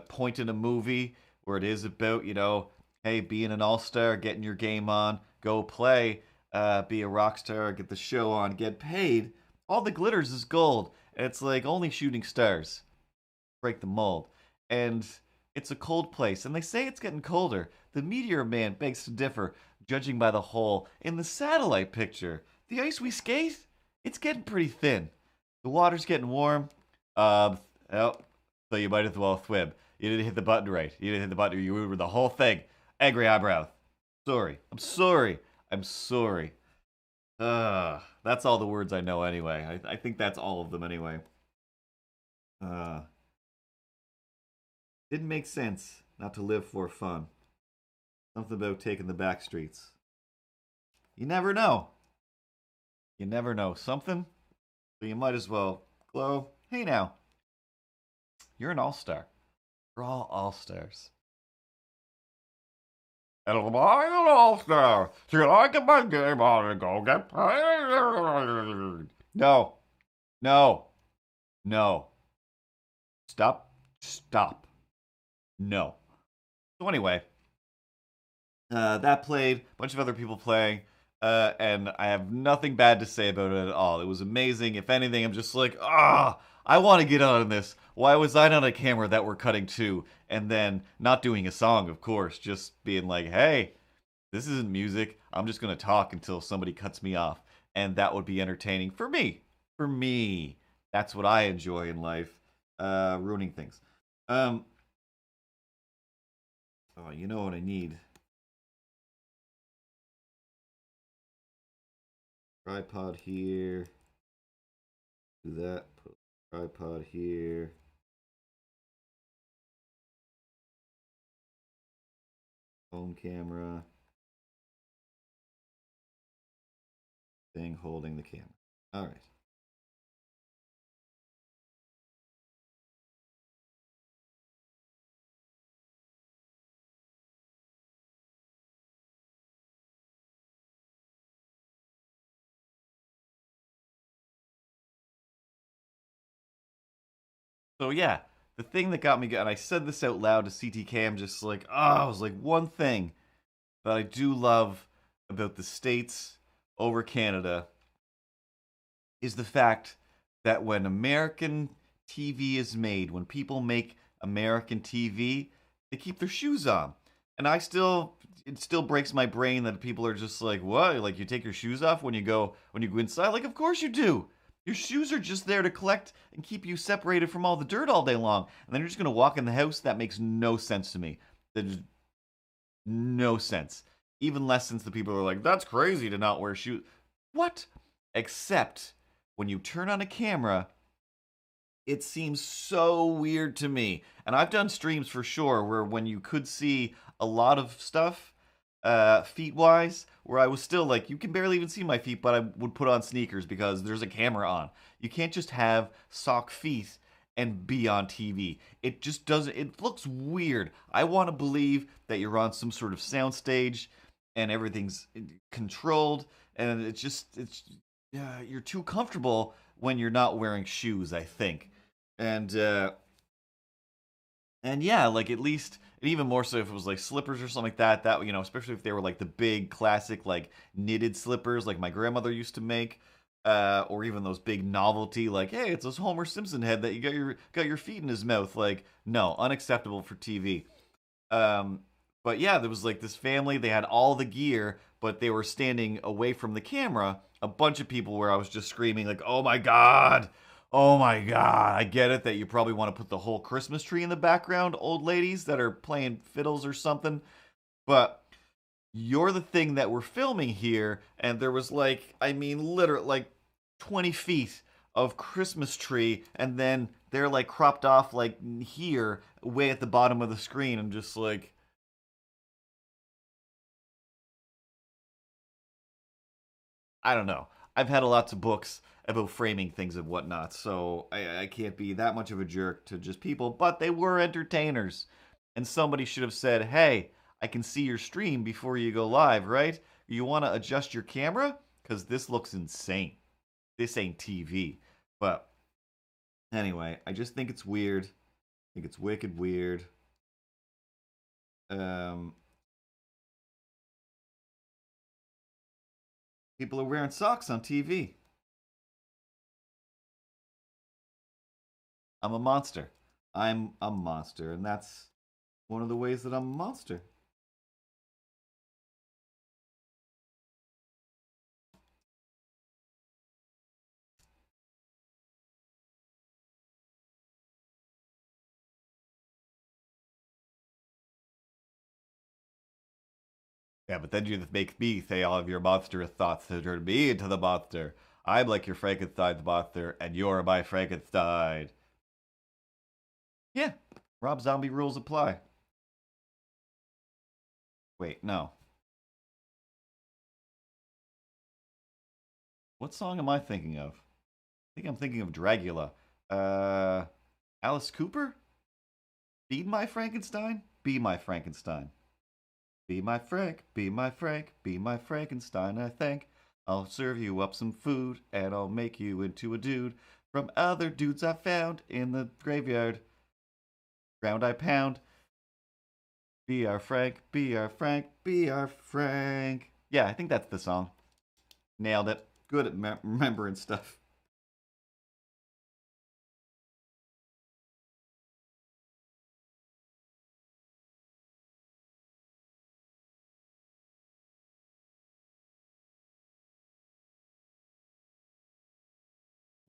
point in a movie where it is about, hey, being an all-star, getting your game on, go play, be a rock star, get the show on, get paid. All the glitters is gold, and it's like only shooting stars break the mold. And it's a cold place, and they say it's getting colder. The Meteor Man begs to differ, judging by the hole in the satellite picture. The ice we skate, it's getting pretty thin. The water's getting warm. Oh, so you might as well swim. You didn't hit the button right. You didn't hit the button. You were the whole thing. Angry eyebrow. Sorry. I'm sorry. I'm sorry. That's all the words I know anyway. I think that's all of them anyway. Uh, didn't make sense not to live for fun. Something about taking the back streets. You never know. You never know something, so you might as well glow. Hey now, you're an all-star. We're all all-stars. And I'm an all-star. So I get my game on and go get paid. No. No. No. Stop. Stop. No. So anyway, that played, a bunch of other people playing, and I have nothing bad to say about it at all. It was amazing. If anything, I'm just like, I want to get on this. Why was I not a camera that we're cutting to? And then not doing a song, of course, just being like, hey, this isn't music. I'm just going to talk until somebody cuts me off. And that would be entertaining for me. For me. That's what I enjoy in life. Ruining things. Oh, you know what I need? Tripod here. Do that. Put tripod here. Home camera. Thing holding the camera. All right. So yeah, the thing that got me, and I said this out loud to CTK, I'm just like, I was like, one thing that I do love about the States over Canada is the fact that when American TV is made, when people make American TV, they keep their shoes on. And it still breaks my brain that people are just like, what? Like you take your shoes off when you go inside? Like, of course you do. Your shoes are just there to collect and keep you separated from all the dirt all day long. And then you're just gonna walk in the house? That makes no sense to me. There's no sense. Even less since the people are like, that's crazy to not wear shoes. What? Except when you turn on a camera, it seems so weird to me. And I've done streams for sure where when you could see a lot of stuff, feet wise, where I was still like, you can barely even see my feet, but I would put on sneakers because there's a camera on. You can't just have sock feet and be on TV. It just doesn't, it looks weird. I want to believe that you're on some sort of soundstage and everything's controlled and it's yeah, you're too comfortable when you're not wearing shoes, I think. And and yeah, like at least, and even more so if it was like slippers or something like that, that, especially if they were like the big classic like knitted slippers like my grandmother used to make, or even those big novelty like, hey, it's this Homer Simpson head that you got your feet in his mouth. Like, no, unacceptable for TV. Um, but yeah, there was like this family. They had all the gear, but they were standing away from the camera. A bunch of people where I was just screaming like, "Oh my god! Oh my god!" I get it that you probably want to put the whole Christmas tree in the background, old ladies that are playing fiddles or something. But you're the thing that we're filming here, and there was like, I mean, literally like 20 feet of Christmas tree, and then they're like cropped off like here, way at the bottom of the screen. I'm just like, I don't know. I've had lots of books about framing things and whatnot, so I can't be that much of a jerk to just people, but they were entertainers. And somebody should have said, hey, I can see your stream before you go live, right? You want to adjust your camera? Because this looks insane. This ain't TV. But anyway, I just think it's weird. I think it's wicked weird. Um, People are wearing socks on TV. I'm a monster. I'm a monster, and that's one of the ways that I'm a monster. Yeah, but then you make me say all of your monstrous thoughts to turn me into the monster. I'm like your Frankenstein's monster, and you're my Frankenstein. Yeah, Rob Zombie rules apply. Wait, no. What song am I thinking of? I think I'm thinking of Dragula. Uh, Alice Cooper? Feed my Frankenstein? Be my Frankenstein. Be my Frank, be my Frank, be my Frankenstein, I think. I'll serve you up some food, and I'll make you into a dude from other dudes I found in the graveyard. Ground I pound. Be our Frank, be our Frank, be our Frank. Yeah, I think that's the song. Nailed it. Good at remembering stuff.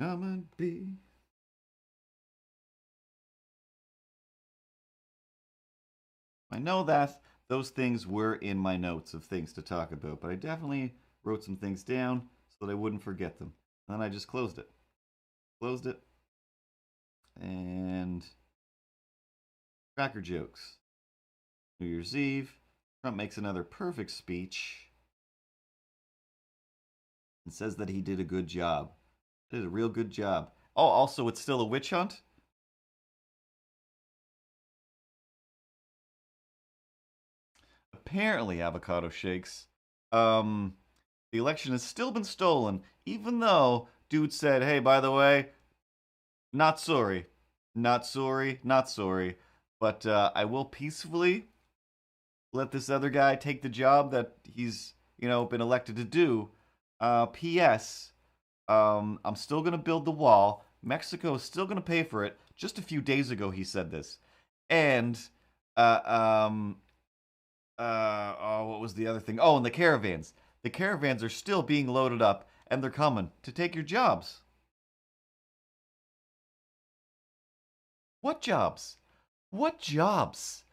Come and be. I know that those things were in my notes of things to talk about, but I definitely wrote some things down so that I wouldn't forget them. And then I just closed it. Closed it. And cracker jokes. New Year's Eve. Trump makes another perfect speech and says that he did a good job. Did a real good job. Oh, also, it's still a witch hunt? Apparently, avocado shakes. Um, the election has still been stolen, even though dude said, hey, by the way, not sorry. Not sorry. Not sorry. But I will peacefully let this other guy take the job that he's, been elected to do. P.S. I'm still going to build the wall. Mexico is still going to pay for it. Just a few days ago, he said this. And, uh, um, oh, what was the other thing? Oh, and the caravans. The caravans are still being loaded up, and they're coming to take your jobs. What jobs? What jobs?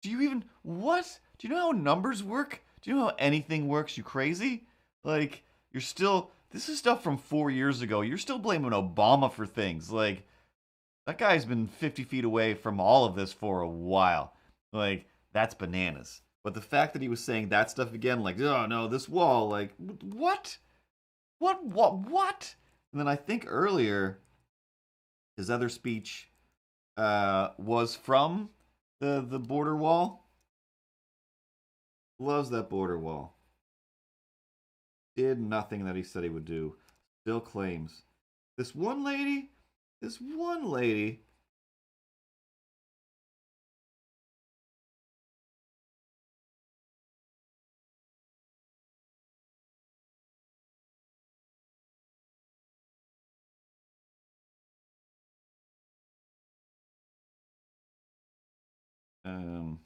Do you even what? Do you know how numbers work? Do you know how anything works? You crazy? Like you're still this is stuff from 4 years ago. You're still blaming Obama for things. Like that guy's been 50 feet away from all of this for a while. Like that's bananas. But the fact that he was saying that stuff again, like, oh no, this wall, like, what? What? And then I think earlier, his other speech was from the border wall. Loves that border wall. Did nothing that he said he would do. Still claims. This one lady. Um,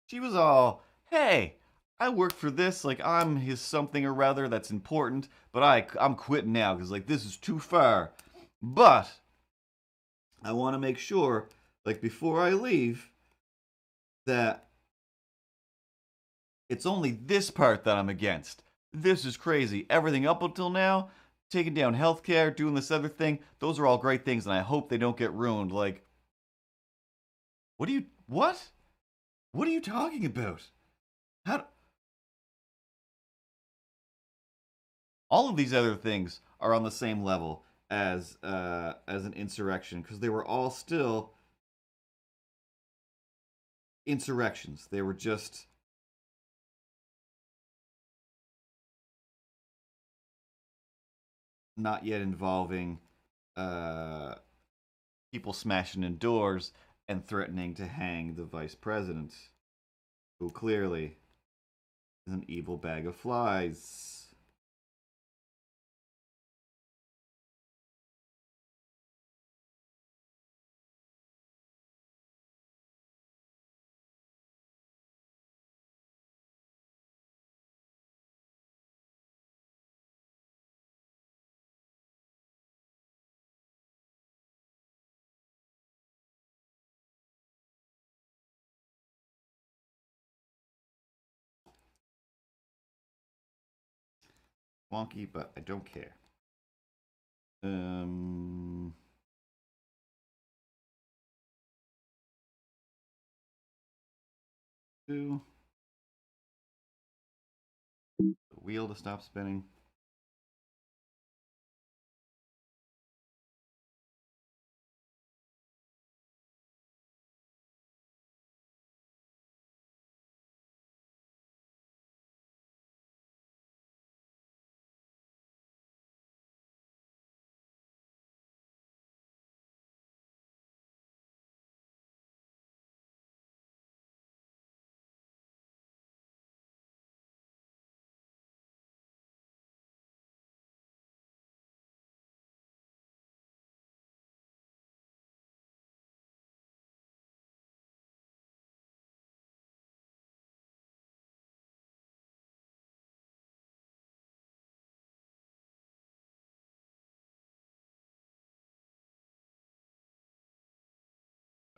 she was all, hey, I work for this, like I'm his something or rather that's important, but I'm quitting now because like this is too far. But I want to make sure, like before I leave, that it's only this part that I'm against. This is crazy. Everything up until now, taking down healthcare, doing this other thing, those are all great things, and I hope they don't get ruined. Like, what? What are you talking about? How? All of these other things are on the same level as an insurrection because they were all still insurrections. They were just not yet involving uh, people smashing in doors and threatening to hang the vice president, who clearly is an evil bag of flies. Wonky, but I don't care. Um, do the wheel to stop spinning.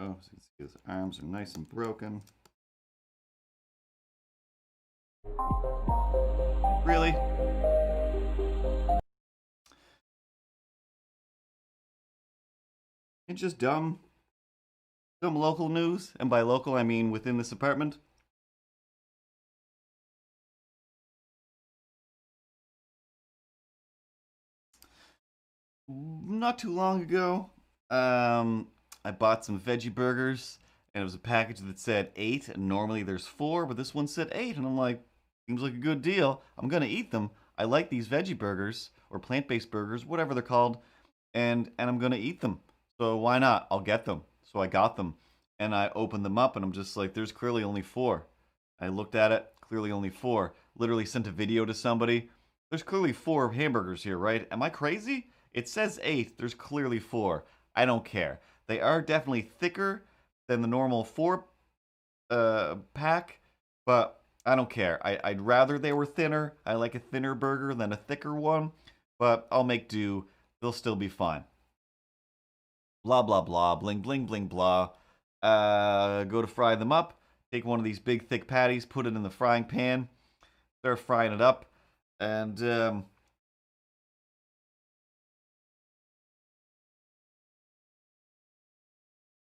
Oh, so you can see his arms are nice and broken. Really? It's just dumb. Dumb local news, and by local I mean within this apartment. Not too long ago, I bought some veggie burgers, and it was a package that said 8, and normally there's 4, but this one said 8, and I'm like, seems like a good deal. I'm gonna eat them. I like these veggie burgers, or plant-based burgers, whatever they're called, and I'm gonna eat them. So why not? I'll get them. So I got them, and I opened them up, and I'm just like, there's clearly only 4. I looked at it, clearly only 4. Literally sent a video to somebody. There's clearly 4 hamburgers here, right? Am I crazy? It says 8. There's clearly 4. I don't care. They are definitely thicker than the normal 4 pack, but I don't care. I'd rather they were thinner. I like a thinner burger than a thicker one, but I'll make do. They'll still be fine. Blah, blah, blah. Bling, bling, bling, blah. Go to fry them up. Take one of these big, thick patties, put it in the frying pan, start frying it up, and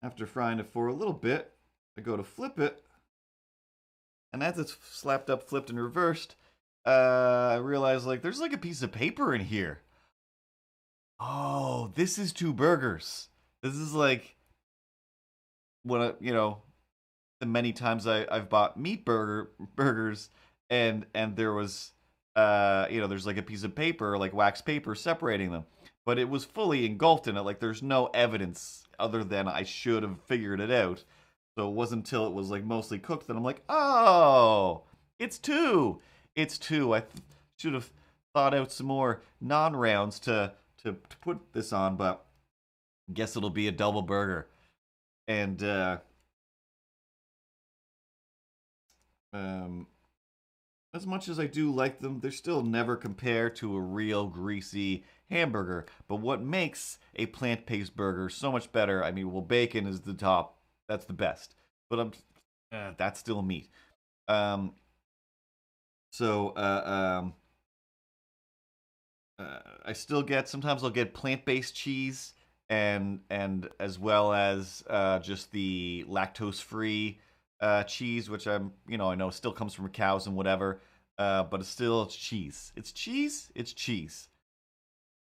after frying it for a little bit, I go to flip it, and as it's slapped up, flipped, and reversed, I realize like there's like a piece of paper in here. Oh, this is 2 burgers. This is like what the many times I've bought burgers, and there was there's like a piece of paper, like wax paper, separating them, but it was fully engulfed in it. Like there's no evidence other than I should have figured it out. So it wasn't until it was like mostly cooked that I'm like, oh, it's two. It's two. Should have thought out some more non-rounds to put this on, but guess it'll be a double burger. And um, as much as I do like them, they're still never compare to a real greasy hamburger. But what makes a plant-based burger so much better? I mean, well, bacon is the top. That's the best. But that's still meat. Um, so I still get sometimes I'll get plant-based cheese and as well as just the lactose-free cheese, which I know still comes from cows and whatever, but it's cheese. It's cheese. It's cheese.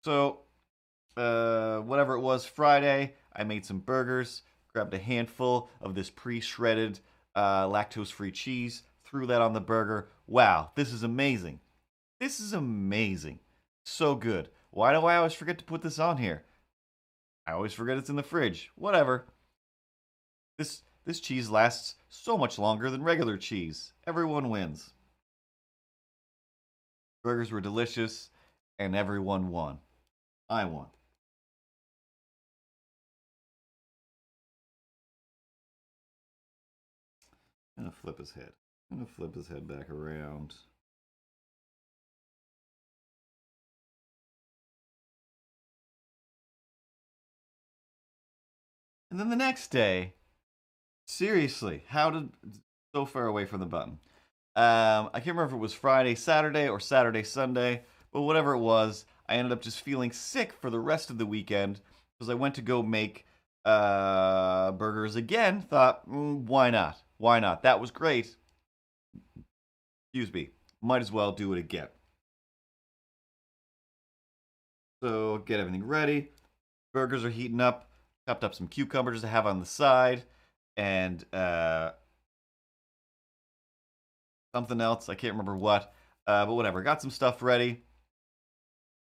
So whatever it was Friday, I made some burgers, grabbed a handful of this pre-shredded lactose-free cheese, threw that on the burger. Wow, this is amazing. This is amazing. So good. Why do I always forget to put this on here? I always forget it's in the fridge. Whatever. This cheese lasts so much longer than regular cheese. Everyone wins. Burgers were delicious, and everyone won. I won. I'm gonna flip his head. I'm gonna flip his head back around. And then the next day, seriously, how did so far away from the button? I can't remember if it was Friday, Saturday, or Saturday, Sunday, but whatever it was, I ended up just feeling sick for the rest of the weekend because I went to go make burgers again. Thought, why not? Why not? That was great. Excuse me. Might as well do it again. So get everything ready. Burgers are heating up. Chopped up some cucumbers to have on the side, and something else. I can't remember what, but whatever. Got some stuff ready.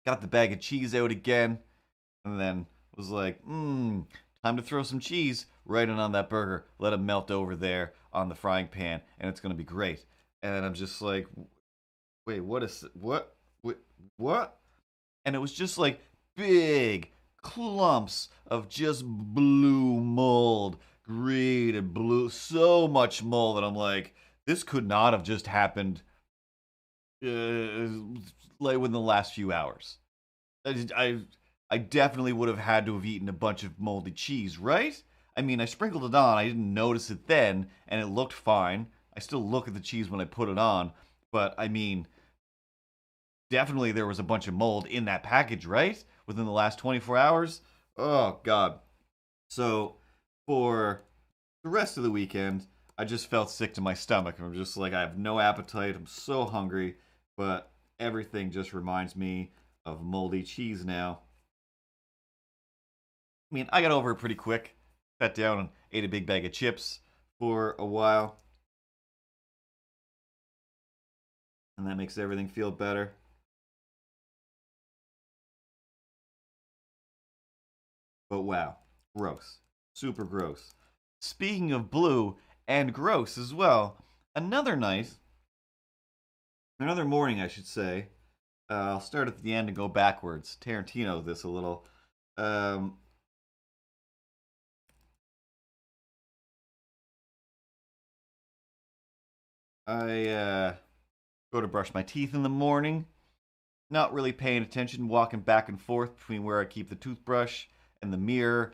Got the bag of cheese out again, and then was like, time to throw some cheese right in on that burger. Let it melt over there on the frying pan, and it's gonna be great. And I'm just like, wait, what? And it was just like big clumps of just blue mold, green and blue, so much mold that I'm like, this could not have just happened like within the last few hours. I definitely would have had to have eaten a bunch of moldy cheese, right? I mean, I sprinkled it on. I didn't notice it then, and it looked fine. I still look at the cheese when I put it on, but I mean, definitely there was a bunch of mold in that package, right? Within the last 24 hours. Oh, God. So, for the rest of the weekend, I just felt sick to my stomach. I'm just like, I have no appetite. I'm so hungry. But everything just reminds me of moldy cheese now. I mean, I got over it pretty quick. Sat down and ate a big bag of chips for a while. And that makes everything feel better. But wow, gross. Super gross. Speaking of blue and gross as well, another night, another morning, I should say. I'll start at the end and go backwards. Tarantino this a little. Um, I go to brush my teeth in the morning. Not really paying attention, walking back and forth between where I keep the toothbrush and the mirror.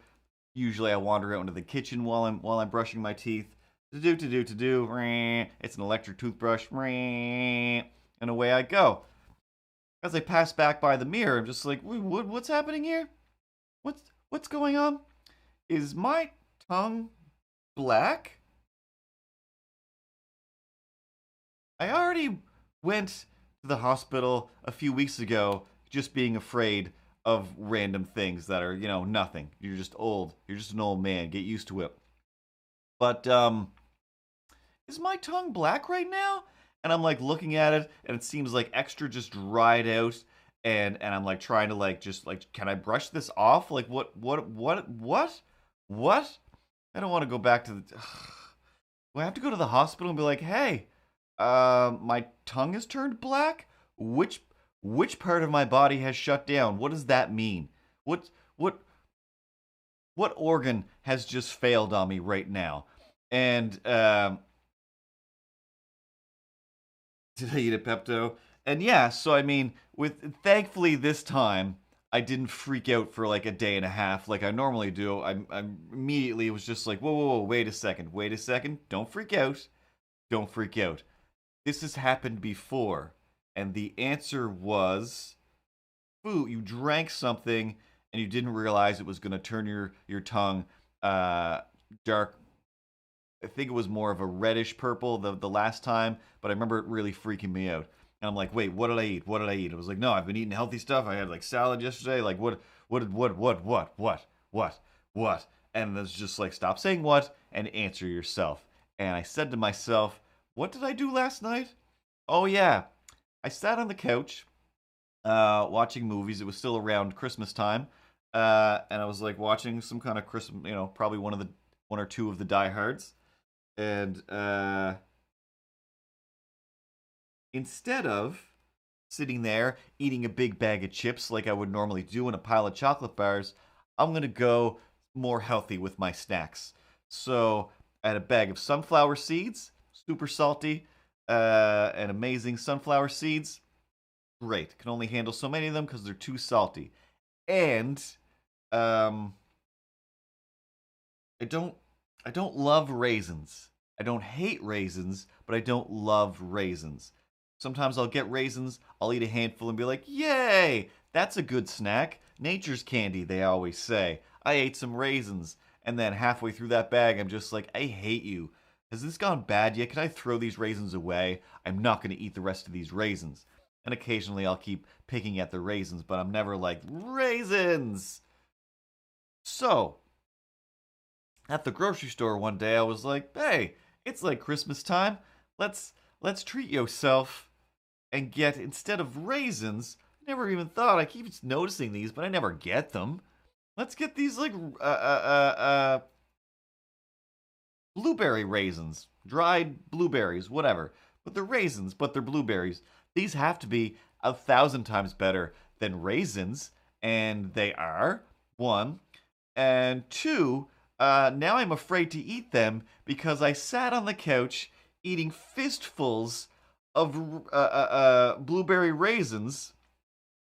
Usually, I wander out into the kitchen while I'm brushing my teeth. To do. It's an electric toothbrush, and away I go. As I pass back by the mirror, I'm just like, what's happening here? What's going on? Is my tongue black? I already went to the hospital a few weeks ago just being afraid of random things that are, nothing. You're just old. You're just an old man. Get used to it. But is my tongue black right now? And I'm like looking at it, and it seems like extra just dried out. And I'm like trying to like just like, can I brush this off? Like what? I don't want to go back to the. Do I have to go to the hospital and be like, hey, my tongue has turned black? Which which part of my body has shut down? What does that mean? What what what organ has just failed on me right now? And did I eat a Pepto? And yeah, so I mean, with thankfully this time I didn't freak out for like a day and a half like I normally do. I immediately was just like, whoa, wait a second, don't freak out, don't freak out. This has happened before, and the answer was food. You drank something and you didn't realize it was going to turn your tongue dark. I think it was more of a reddish purple the last time, but I remember it really freaking me out. And I'm like, wait, what did I eat? What did I eat? I was like, no, I've been eating healthy stuff. I had like salad yesterday. Like what? And it's just like, stop saying what and answer yourself. And I said to myself, what did I do last night? Oh yeah, I sat on the couch watching movies. It was still around Christmas time, and I was like watching some kind of Christmas, probably one or two of the Die Hards, and instead of sitting there eating a big bag of chips like I would normally do in a pile of chocolate bars, I'm gonna go more healthy with my snacks. So I had a bag of sunflower seeds, super salty, and amazing sunflower seeds. Great. Can only handle so many of them because they're too salty. And um, I don't I don't love raisins. I don't hate raisins, but I don't love raisins. Sometimes I'll get raisins, I'll eat a handful and be like, "Yay! That's a good snack. Nature's candy," they always say. I ate some raisins, and then halfway through that bag, I'm just like, "I hate you. Has this gone bad yet? Can I throw these raisins away? I'm not going to eat the rest of these raisins." And occasionally I'll keep picking at the raisins, but I'm never like, "Raisins!" So, at the grocery store one day, I was like, "Hey, it's like Christmas time. Let's treat yourself and get instead of raisins. I never even thought. I keep noticing these, but I never get them. Let's get these like blueberry raisins, dried blueberries, whatever. But they're raisins, but they're blueberries. These have to be 1,000 times better than raisins, and they are one. And two, now I'm afraid to eat them because I sat on the couch eating fistfuls of blueberry raisins.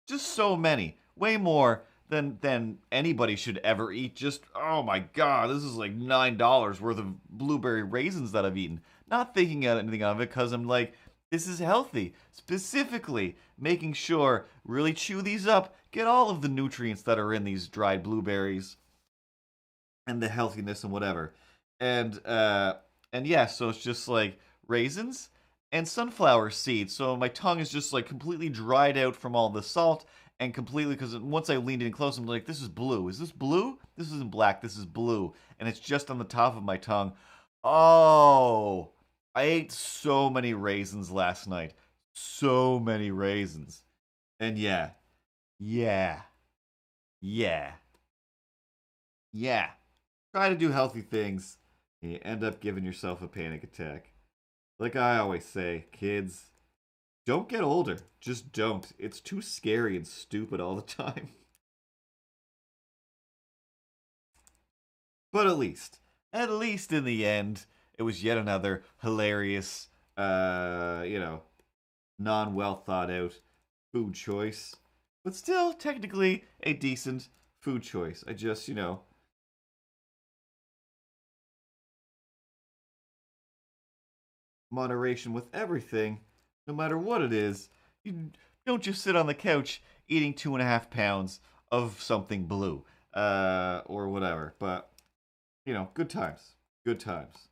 Just so many, way more than anybody should ever eat. Just oh my god, this is like $9 worth of blueberry raisins that I've eaten. Not thinking of anything of it because I'm like, this is healthy. Specifically, making sure really chew these up, get all of the nutrients that are in these dried blueberries and the healthiness and whatever. And yeah, so it's just like raisins and sunflower seeds. So my tongue is just like completely dried out from all the salt and completely because once I leaned in close, I'm like, this is blue. Is this blue? This isn't black. This is blue, and it's just on the top of my tongue. Oh, I ate so many raisins last night. So many raisins. And yeah, yeah, yeah. Try to do healthy things, and you end up giving yourself a panic attack. Like I always say, kids, don't get older. Just don't. It's too scary and stupid all the time. But at least in the end, it was yet another hilarious, non well thought out food choice. But still, technically, a decent food choice. I just, moderation with everything, no matter what it is. You don't just sit on the couch eating 2.5 pounds of something blue, or whatever. But good times, good times.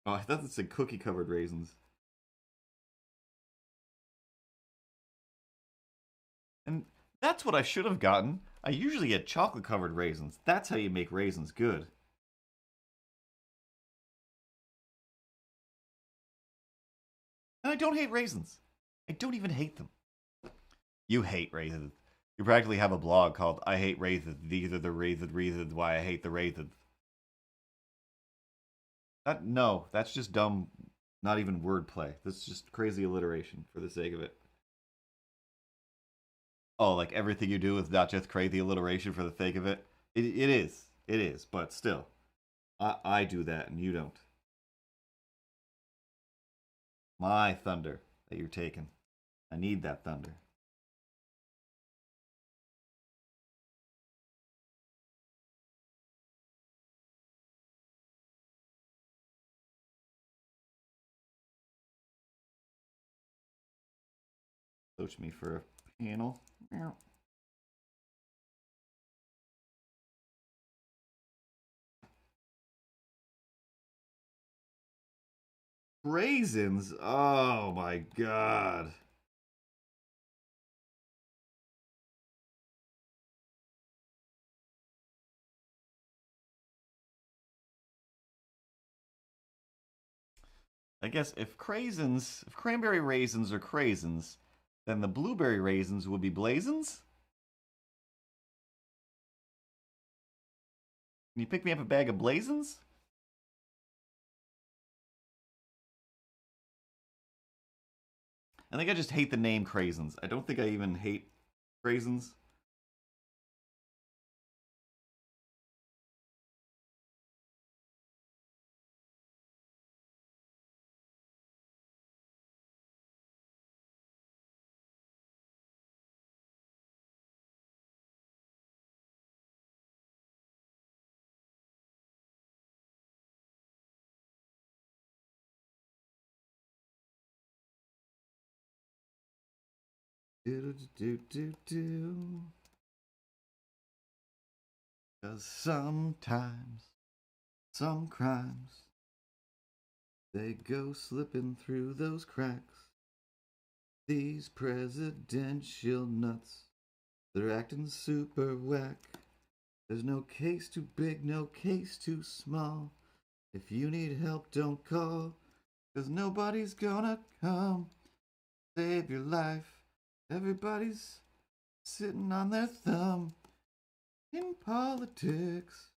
Oh, I thought it said cookie covered raisins. And that's what I should have gotten. I usually get chocolate covered raisins. That's how you make raisins good. And I don't hate raisins. I don't even hate them. You hate raisins. You practically have a blog called I Hate Raisins. These are the reasons why I hate the raisins. No, that's just dumb, not even wordplay. That's just crazy alliteration for the sake of it. Oh, like everything you do is not just crazy alliteration for the sake of it? It is. It is, but still. I do that and you don't. My thunder that you're taking. I need that thunder. Coach me for a panel. Raisins? Oh my god. I guess if cranberry raisins are craisins, then the blueberry raisins would be blazins? Can you pick me up a bag of blazins? I think I just hate the name craisins. I don't think I even hate craisins. Do do do do do. Cause sometimes some crimes they go slipping through those cracks. These presidential nuts, they're acting super whack. There's no case too big, no case too small. If you need help, don't call, 'cause nobody's gonna come save your life. Everybody's sitting on their thumb in politics.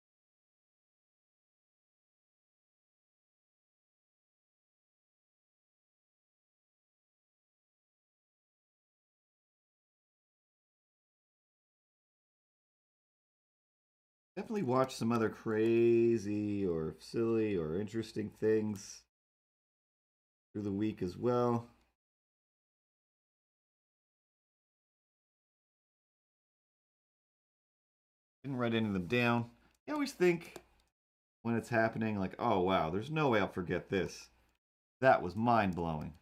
Definitely watch some other crazy or silly or interesting things through the week as well. Didn't write any of them down. I always think when it's happening, like, oh wow, there's no way I'll forget this. That was mind blowing.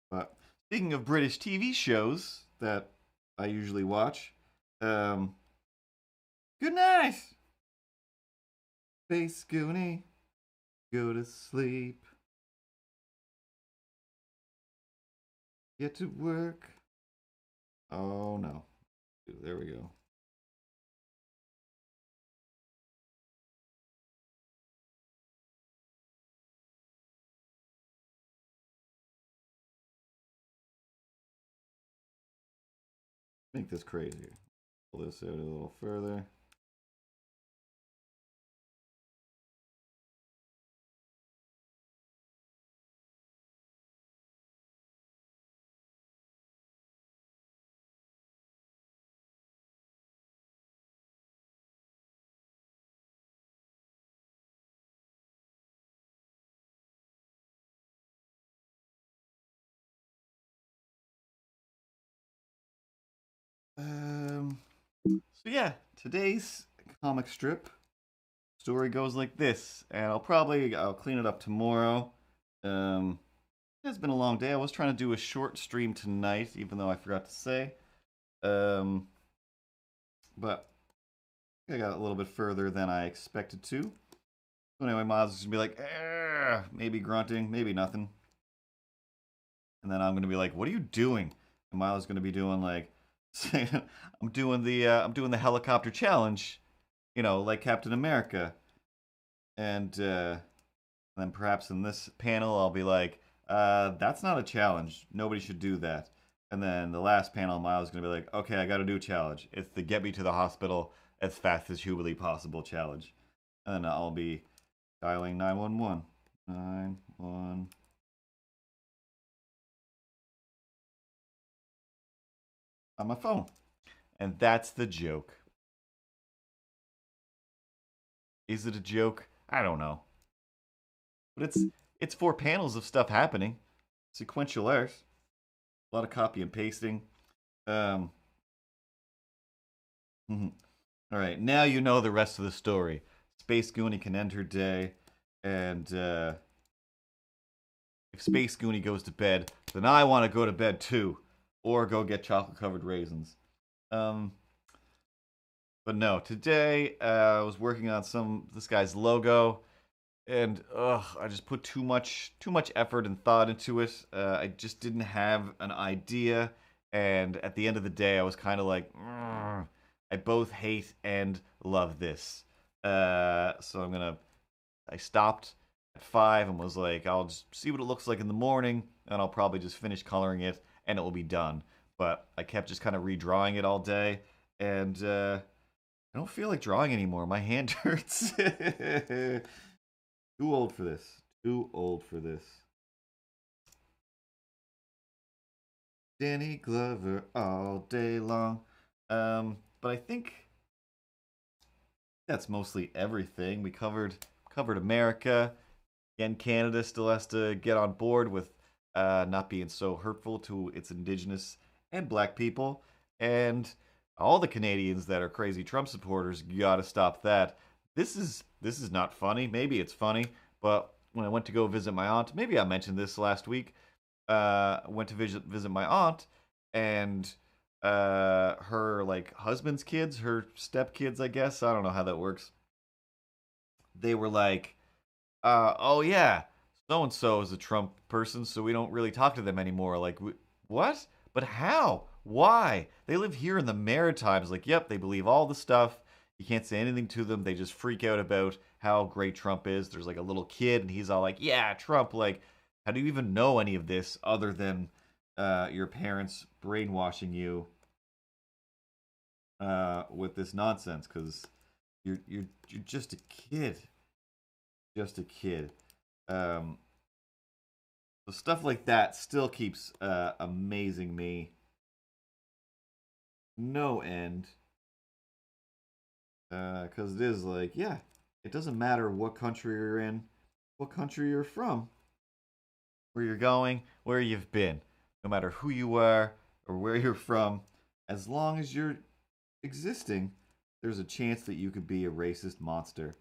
But speaking of British TV shows that I usually watch, um, good night, Space Goonie. Go to sleep. Get to work. Oh no. There we go. Make this crazier. Pull this out a little further. Um, so yeah, today's comic strip story goes like this, and I'll clean it up tomorrow. Um, it's been a long day. I was trying to do a short stream tonight, even though I forgot to say. Um, but I got a little bit further than I expected to. So anyway, Miles is gonna be like, maybe grunting, maybe nothing. And then I'm gonna be like, "What are you doing?" And Miles is gonna be doing like, saying, I'm doing the helicopter challenge, like Captain America." And then perhaps in this panel, I'll be like, "That's not a challenge. Nobody should do that." And then the last panel, Miles is gonna be like, "Okay, I got a new challenge. It's the get me to the hospital as fast as humanly possible challenge." And then I'll be dialing 911. 911. On my phone. And that's the joke. Is it a joke? I don't know. But it's 4 panels of stuff happening. Sequential art. A lot of copy and pasting. Um mhm. All right, now you know the rest of the story. Space Goonie can end her day, and if Space Goonie goes to bed, then I want to go to bed too, or go get chocolate covered raisins. Um, but no, today I was working on this guy's logo, and I just put too much effort and thought into it. I just didn't have an idea, and at the end of the day, I was kind of like, I both hate and love this. So I stopped at 5 and was like, I'll just see what it looks like in the morning, and I'll probably just finish coloring it, and it will be done. But I kept just kind of redrawing it all day, and I don't feel like drawing anymore. My hand hurts. Too old for this. Too old for this. Danny Glover all day long. But I think that's mostly everything. We covered America. Again, Canada still has to get on board with not being so hurtful to its indigenous and black people. And all the Canadians that are crazy Trump supporters gotta stop that. This is not funny. Maybe it's funny, but when I went to go visit my aunt, maybe I mentioned this last week. Went to visit my aunt, and her like husband's kids, her stepkids, I guess. I don't know how that works. They were like, oh yeah, so and so is a Trump person, so we don't really talk to them anymore. Like, what? But how? Why? They live here in the Maritimes. Like, yep, they believe all the stuff. You can't say anything to them. They just freak out about how great Trump is. There's like a little kid, and he's all like, yeah, Trump. Like, how do you even know any of this other than your parents brainwashing you with this nonsense? Because you're just a kid, just a kid. Um, So stuff like that still keeps amazing me no end. Because it is like, yeah, it doesn't matter what country you're in, what country you're from, where you're going, where you've been. No matter who you are or where you're from, as long as you're existing, there's a chance that you could be a racist monster.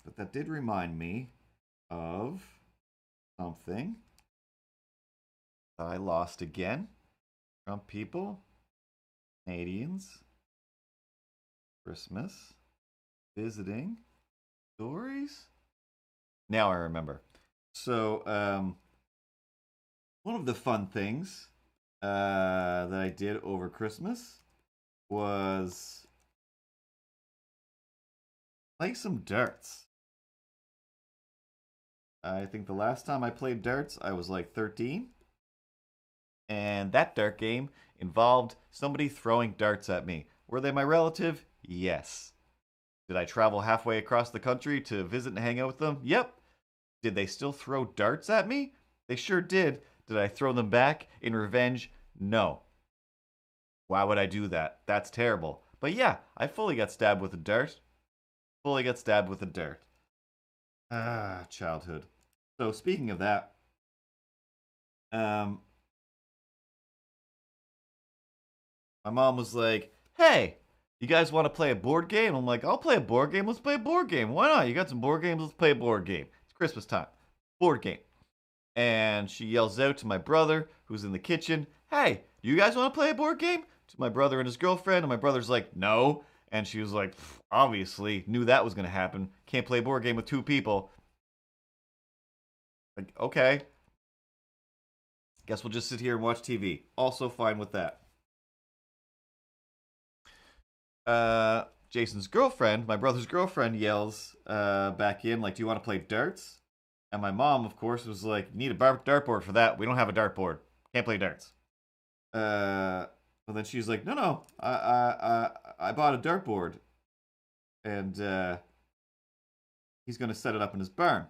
But that did remind me of something I lost again. Trump people, Canadians, Christmas, visiting, stories. Now I remember. So, one of the fun things that I did over Christmas was play some darts. I think the last time I played darts, I was like 13. And that dart game involved somebody throwing darts at me. Were they my relative? Yes. Did I travel halfway across the country to visit and hang out with them? Yep. Did they still throw darts at me? They sure did. Did I throw them back in revenge? No. Why would I do that? That's terrible. But yeah, I fully got stabbed with a dart. Fully got stabbed with a dart. Childhood. So speaking of that, um, my mom was like, "Hey, you guys want to play a board game?" I'm like, "I'll play a board game. Let's play a board game. Why not? You got some board games? Let's play a board game. It's Christmas time. Board game." And she yells out to my brother, who's in the kitchen, "Hey, do you guys want to play a board game?" To my brother and his girlfriend, and my brother's like, "No." And she was like, "Obviously, knew that was going to happen. Can't play a board game with two people." Like, okay. Guess we'll just sit here and watch TV. Also fine with that. Jason's girlfriend, my brother's girlfriend, yells back in, like, "Do you want to play darts?" And my mom, of course, was like, "You need a dartboard for that. We don't have a dartboard. Can't play darts." And then she's like, "No, I bought a dartboard, and he's gonna set it up in his barn."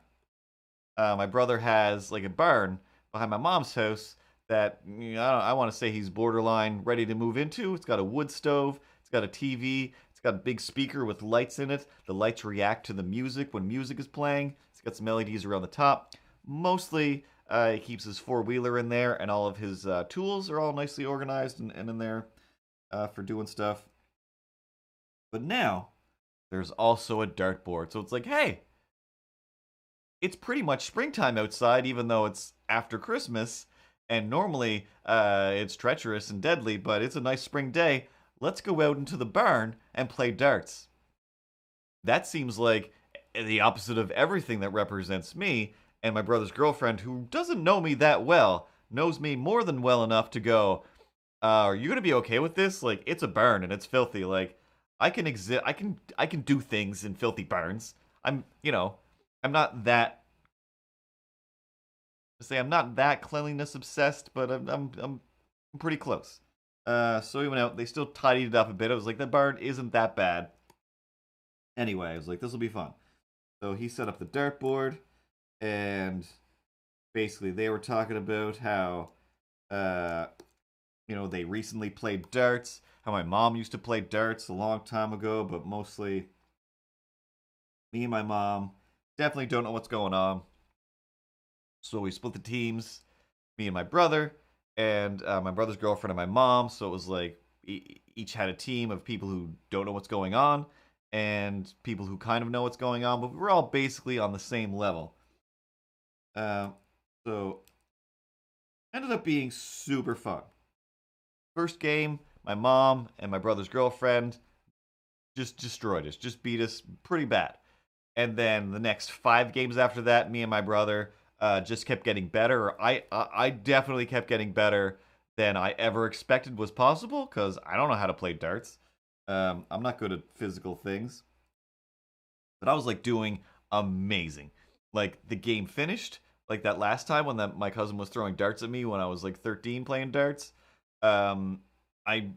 My brother has like a barn behind my mom's house that, I want to say he's borderline ready to move into. It's got a wood stove. It's got a TV. It's got a big speaker with lights in it. The lights react to the music when music is playing. It's got some LEDs around the top. Mostly, he keeps his four-wheeler in there, and all of his tools are all nicely organized and in there for doing stuff. But now, there's also a dartboard. So it's like, hey, it's pretty much springtime outside, even though it's after Christmas. And normally it's treacherous and deadly, but it's a nice spring day. Let's go out into the barn and play darts. That seems like the opposite of everything that represents me. And my brother's girlfriend, who doesn't know me that well, knows me more than well enough to go, "Are you gonna be okay with this? Like, it's a barn and it's filthy. Like, I can exist. I can do things in filthy barns. I'm not that. I'm not that cleanliness obsessed, but I'm pretty close." So we went out. They still tidied it up a bit. I was like, the barn isn't that bad. Anyway, I was like, this will be fun. So he set up the dartboard, and basically they were talking about how, they recently played darts. How my mom used to play darts a long time ago, but mostly me and my mom definitely don't know what's going on. So we split the teams, me and my brother, and my brother's girlfriend and my mom. So it was like each had a team of people who don't know what's going on and people who kind of know what's going on, but we were all basically on the same level. So ended up being super fun. First game, my mom and my brother's girlfriend just destroyed us, just beat us pretty bad. And then the next 5 games after that, me and my brother just kept getting better. I definitely kept getting better than I ever expected was possible because I don't know how to play darts. I'm not good at physical things, but I was like doing amazing. Like the game finished, like that last time when my cousin was throwing darts at me when I was like 13 playing darts. Um, I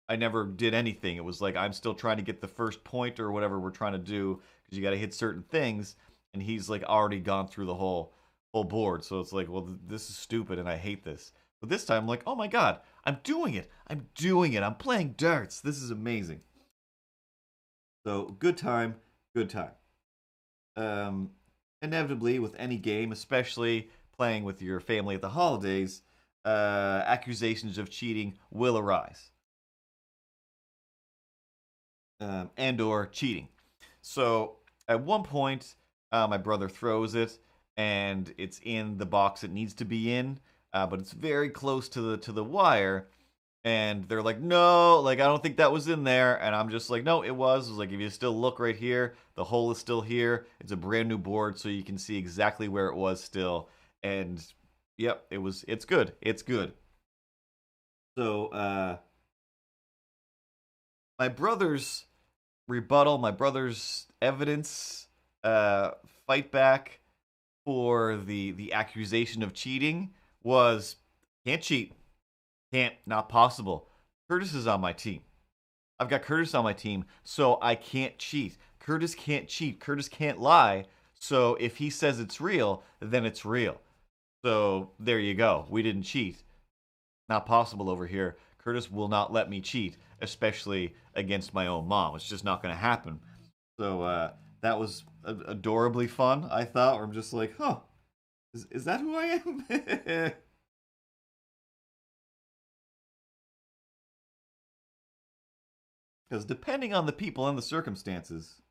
I never did anything. It was like I'm still trying to get the first point or whatever we're trying to do because you got to hit certain things, and he's like already gone through the whole board. So it's like, well, this is stupid, and I hate this. But this time, I'm like, oh my god, I'm doing it! I'm doing it! I'm playing darts. This is amazing. So good time, good time. Um, Inevitably, with any game, especially playing with your family at the holidays, accusations of cheating will arise. And or cheating. So at one point, my brother throws it, and it's in the box it needs to be in, but it's very close to the wire. And they're like, "No, like I don't think that was in there." And I'm just like, "No, it was." I was like, "If you still look right here, the hole is still here. It's a brand new board, so you can see exactly where it was still." And yep, it was. It's good. It's good. So my brother's rebuttal, my brother's evidence, uh, fight back for the accusation of cheating was, can't cheat, can't, not possible. Curtis is on my team. I've got Curtis on my team, so I can't cheat. Curtis can't cheat. Curtis can't lie. So if he says it's real, then it's real. So there you go. We didn't cheat. Not possible over here. Curtis will not let me cheat, especially against my own mom. It's just not going to happen. So that was adorably fun, I thought. Where I'm just like, huh, is that who I am? Because depending on the people and the circumstances,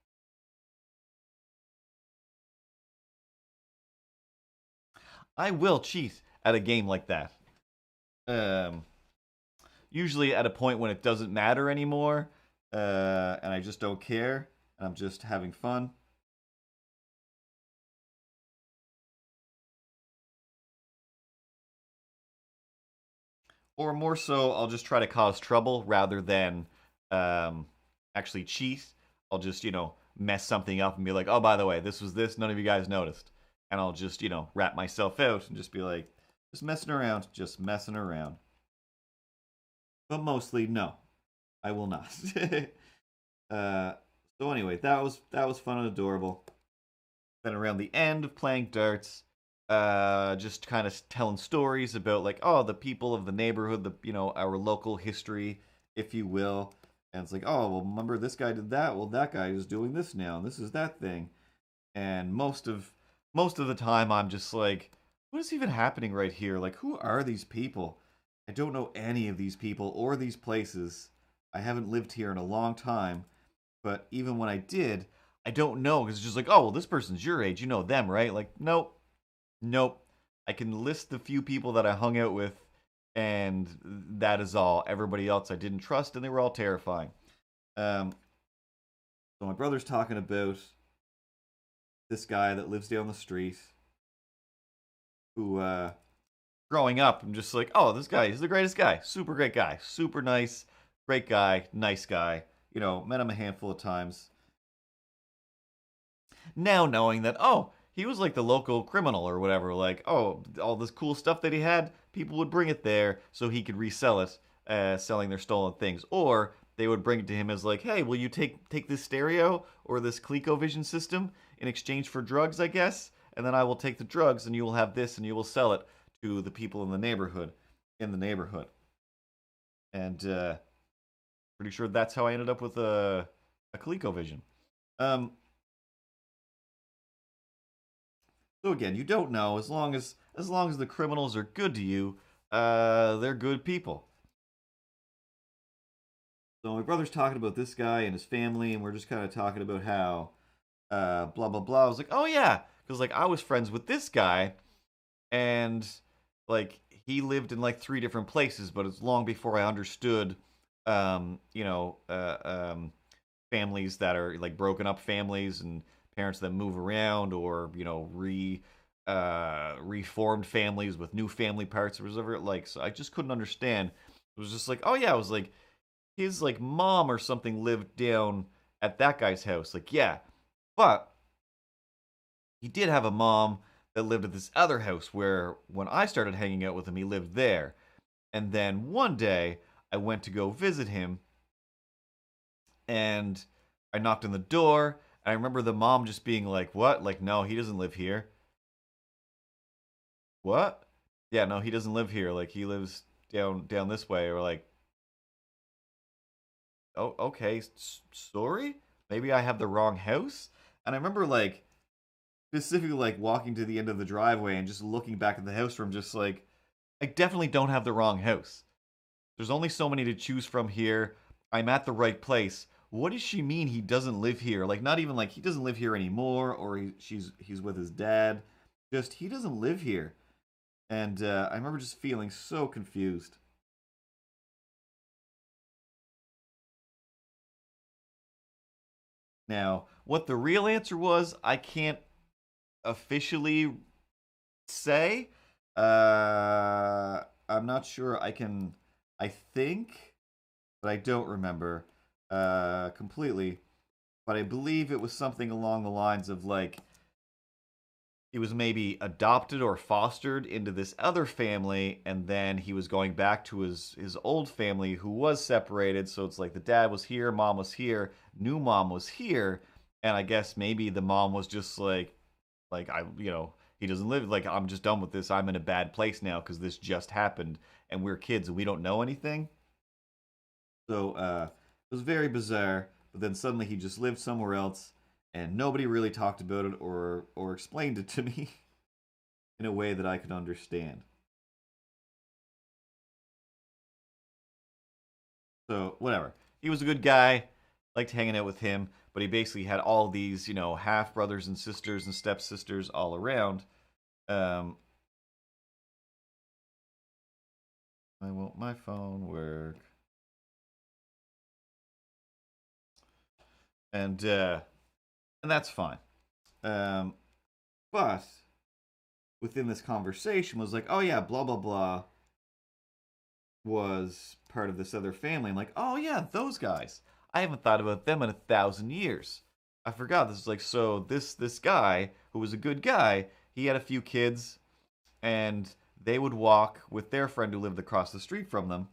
I will cheat at a game like that. Um, Usually at a point when it doesn't matter anymore, and I just don't care, and I'm just having fun. Or more so, I'll just try to cause trouble rather than um, actually cheat. I'll just, mess something up and be like, oh, by the way, this was this. None of you guys noticed. And I'll just, rat myself out and just be like, just messing around, just messing around. But mostly, no, I will not. uh, so anyway, that was fun and adorable. Then around the end of playing darts, just kind of telling stories about like, oh, the people of the neighborhood, our local history, if you will. And it's like, oh, well, remember this guy did that? Well, that guy is doing this now, and this is that thing. And most of the time, I'm just like, what is even happening right here? Like, who are these people? I don't know any of these people or these places. I haven't lived here in a long time, but even when I did, I don't know because it's just like, oh, well, this person's your age, you know them, right? Like, nope, nope. I can list the few people that I hung out with, and that is all. Everybody else I didn't trust, and they were all terrifying. Um, so my brother's talking about this guy that lives down the street who, growing up, I'm just like, oh, this guy is the greatest guy. Super great guy. Super nice. Great guy. Nice guy. Met him a handful of times. Now knowing that, oh, he was like the local criminal or whatever, like, oh, all this cool stuff that he had, people would bring it there so he could resell it, selling their stolen things. Or they would bring it to him as like, hey, will you take this stereo or this ColecoVision system in exchange for drugs, I guess? And then I will take the drugs and you will have this and you will sell it to the people in the neighborhood. And pretty sure that's how I ended up with a ColecoVision. Um, So again, you don't know as long as the criminals are good to you, they're good people. So my brother's talking about this guy and his family, and we're just kind of talking about how blah blah blah. I was like, oh yeah, because like I was friends with this guy, and like he lived in like three different places, but it's long before I understood, um, you know, uh, um, families that are like broken up families and parents that move around or reformed families with new family parts or whatever. Like, so I just couldn't understand. It was just like, oh yeah, it was like his like mom or something lived down at that guy's house. Like, yeah, but he did have a mom that lived at this other house where when I started hanging out with him, he lived there. And then one day I went to go visit him and I knocked on the door. And I remember the mom just being like, "What? Like, no, he doesn't live here." What? Yeah, no, he doesn't live here. Like, he lives down this way. Or like, oh, okay, sorry. Maybe I have the wrong house. And I remember like specifically like walking to the end of the driveway and just looking back at the house from just like, I definitely don't have the wrong house. There's only so many to choose from here. I'm at the right place. What does she mean he doesn't live here? Like not even like he doesn't live here anymore or he's with his dad. Just he doesn't live here. And I remember just feeling so confused. Now, what the real answer was, I can't officially say. I'm not sure I can. I think, but I don't remember completely. But I believe it was something along the lines of like he was maybe adopted or fostered into this other family, and then he was going back to his old family who was separated. So it's like the dad was here, mom was here, new mom was here, and I guess maybe the mom was just like he doesn't live, like I'm just done with this. I'm in a bad place now because this just happened, and we're kids and we don't know anything. So it was very bizarre. But then suddenly he just lived somewhere else, and nobody really talked about it or explained it to me in a way that I could understand. So whatever. he was a good guy. Liked hanging out with him, but he basically had all these, half brothers and sisters and stepsisters all around. Um, Why won't my phone work? And that's fine. Um, but within this conversation was like, oh yeah, blah blah blah was part of this other family. I'm like, oh yeah, those guys. I haven't thought about them in 1,000 years. I forgot this is like so. This guy who was a good guy, he had a few kids, and they would walk with their friend who lived across the street from them.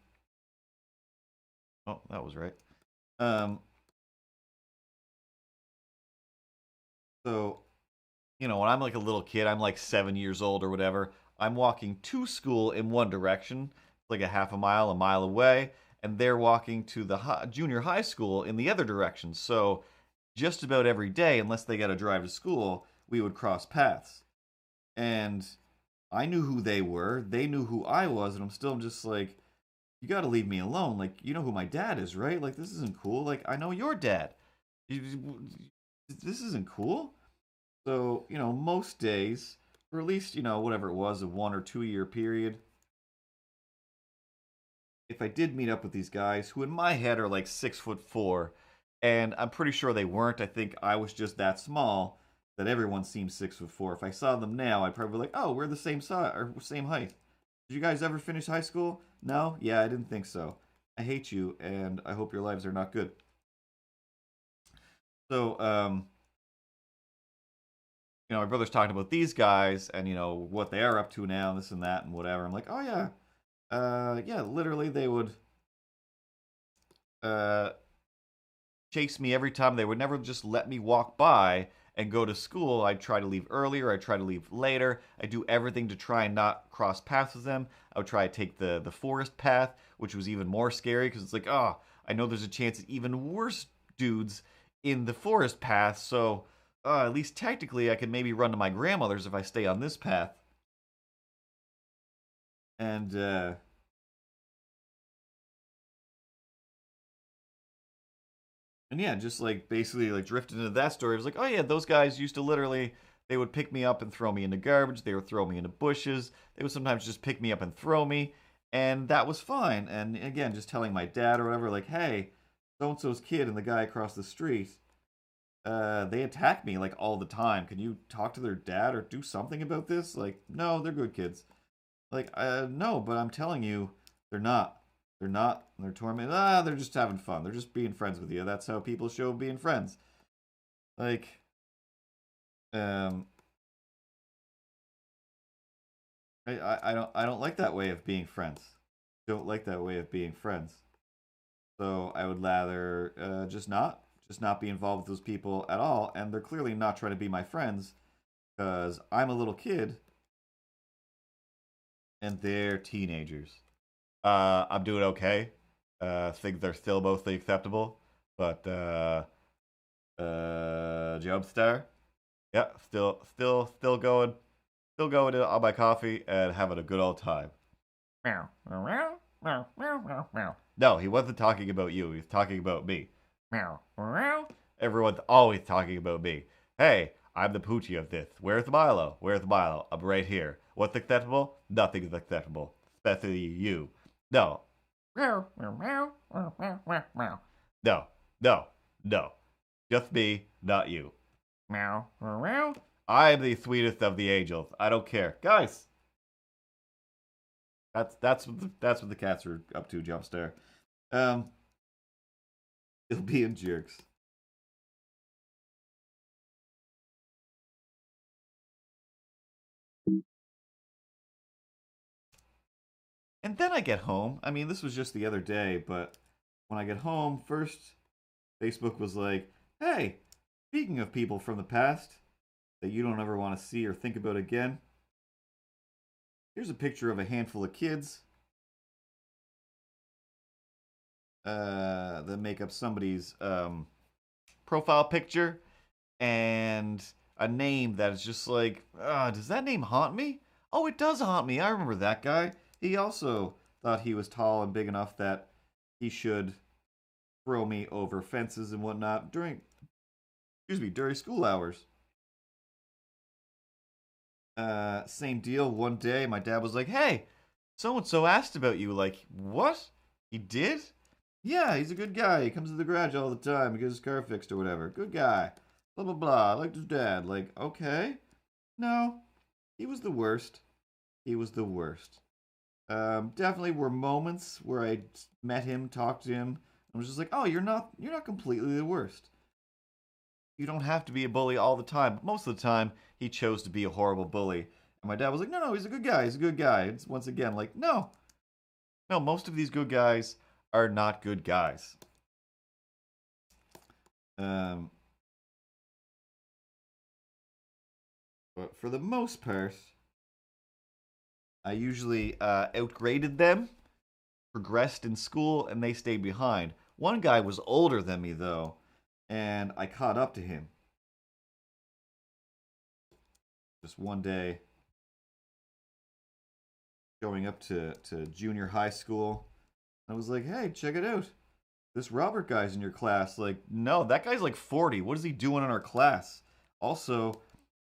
Oh, that was right. Um, so when I'm like a little kid, I'm like 7 years old or whatever. I'm walking to school in one direction, like a mile away, and they're walking to the junior high school in the other direction. So just about every day, unless they got to drive to school, we would cross paths. And I knew who they were. They knew who I was, and I'm still just like, you got to leave me alone. Like, you know who my dad is, right? Like, this isn't cool. Like, I know your dad. This isn't cool. So, most days, or at least, whatever it was, a 1 or 2 year period, if I did meet up with these guys, who in my head are like 6'4", and I'm pretty sure they weren't. I think I was just that small that everyone seems 6'4". If I saw them now, I'd probably be like, oh, we're the same size or same height. Did you guys ever finish high school? No? Yeah, I didn't think so. I hate you, and I hope your lives are not good. So, my brother's talking about these guys and what they are up to now, and this and that and whatever. I'm like, oh yeah, yeah. Literally, they would uh chase me every time. They would never just let me walk by and go to school. I'd try to leave earlier. I'd try to leave later. I do everything to try and not cross paths with them. I would try to take the forest path, which was even more scary because it's like, oh, I know there's a chance of even worse dudes in the forest path. So at least technically, I could maybe run to my grandmother's if I stay on this path. And yeah, just like basically like drifted into that story. It was like, oh yeah, those guys used to literally, they would pick me up and throw me into garbage. They would throw me into bushes. They would sometimes just pick me up and throw me, and that was fine. And again, just telling my dad or whatever, like, hey, so and so's kid and the guy across the street, they attack me like all the time. Can you talk to their dad or do something about this? Like, no, they're good kids. Like, no, but I'm telling you, they're not. They're not. They're tormented. They're just having fun. They're just being friends with you. That's how people show being friends. Like, um, I don't like that way of being friends. Don't like that way of being friends. So I would rather just not be involved with those people at all. And they're clearly not trying to be my friends because I'm a little kid and they're teenagers. I'm doing okay. Things are still mostly acceptable, but Jumpstar, yeah, still going on my coffee and having a good old time. Meow, meow, meow, meow, meow, meow. No, he wasn't talking about you. He's talking about me. Meow, meow. Everyone's always talking about me. Hey, I'm the Poochie of this. Where's Milo? Where's Milo? I'm right here. What's acceptable? Nothing is acceptable. Especially you. No. Meow, meow, meow, meow, meow, meow. No, no, no. Just me, not you. Meow, meow, meow. I am the sweetest of the angels. I don't care. Guys, that's what the cats are up to, Jumpstare. Um, It'll be in jerks. And then I get home. I mean, this was just the other day, but when I get home, first Facebook was like, "Hey, speaking of people from the past that you don't ever want to see or think about again, here's a picture of a handful of kids that make up somebody's profile picture and a name that is just like, does that name haunt me? Oh, it does haunt me. I remember that guy. He also thought he was tall and big enough that he should throw me over fences and whatnot during school hours. Same deal. One day, my dad was like, "Hey, so and so asked about you." Like, what? He did? Yeah, he's a good guy. He comes to the garage all the time. He gets his car fixed or whatever. Good guy. Blah blah blah. I liked his dad. Like, okay, no, he was the worst. He was the worst. Definitely were moments where I met him, talked to him. I was just like, oh, you're not completely the worst. You don't have to be a bully all the time. But most of the time, he chose to be a horrible bully. And my dad was like, no, no, he's a good guy. He's a good guy. It's once again like, no, no, most of these good guys are not good guys. Um, but for the most part, I usually outgraded them, progressed in school, and they stayed behind. One guy was older than me, though, and I caught up to him. Just one day, going up to junior high school, I was like, hey, check it out. This Robert guy's in your class. Like, no, that guy's like 40. What is he doing in our class? Also,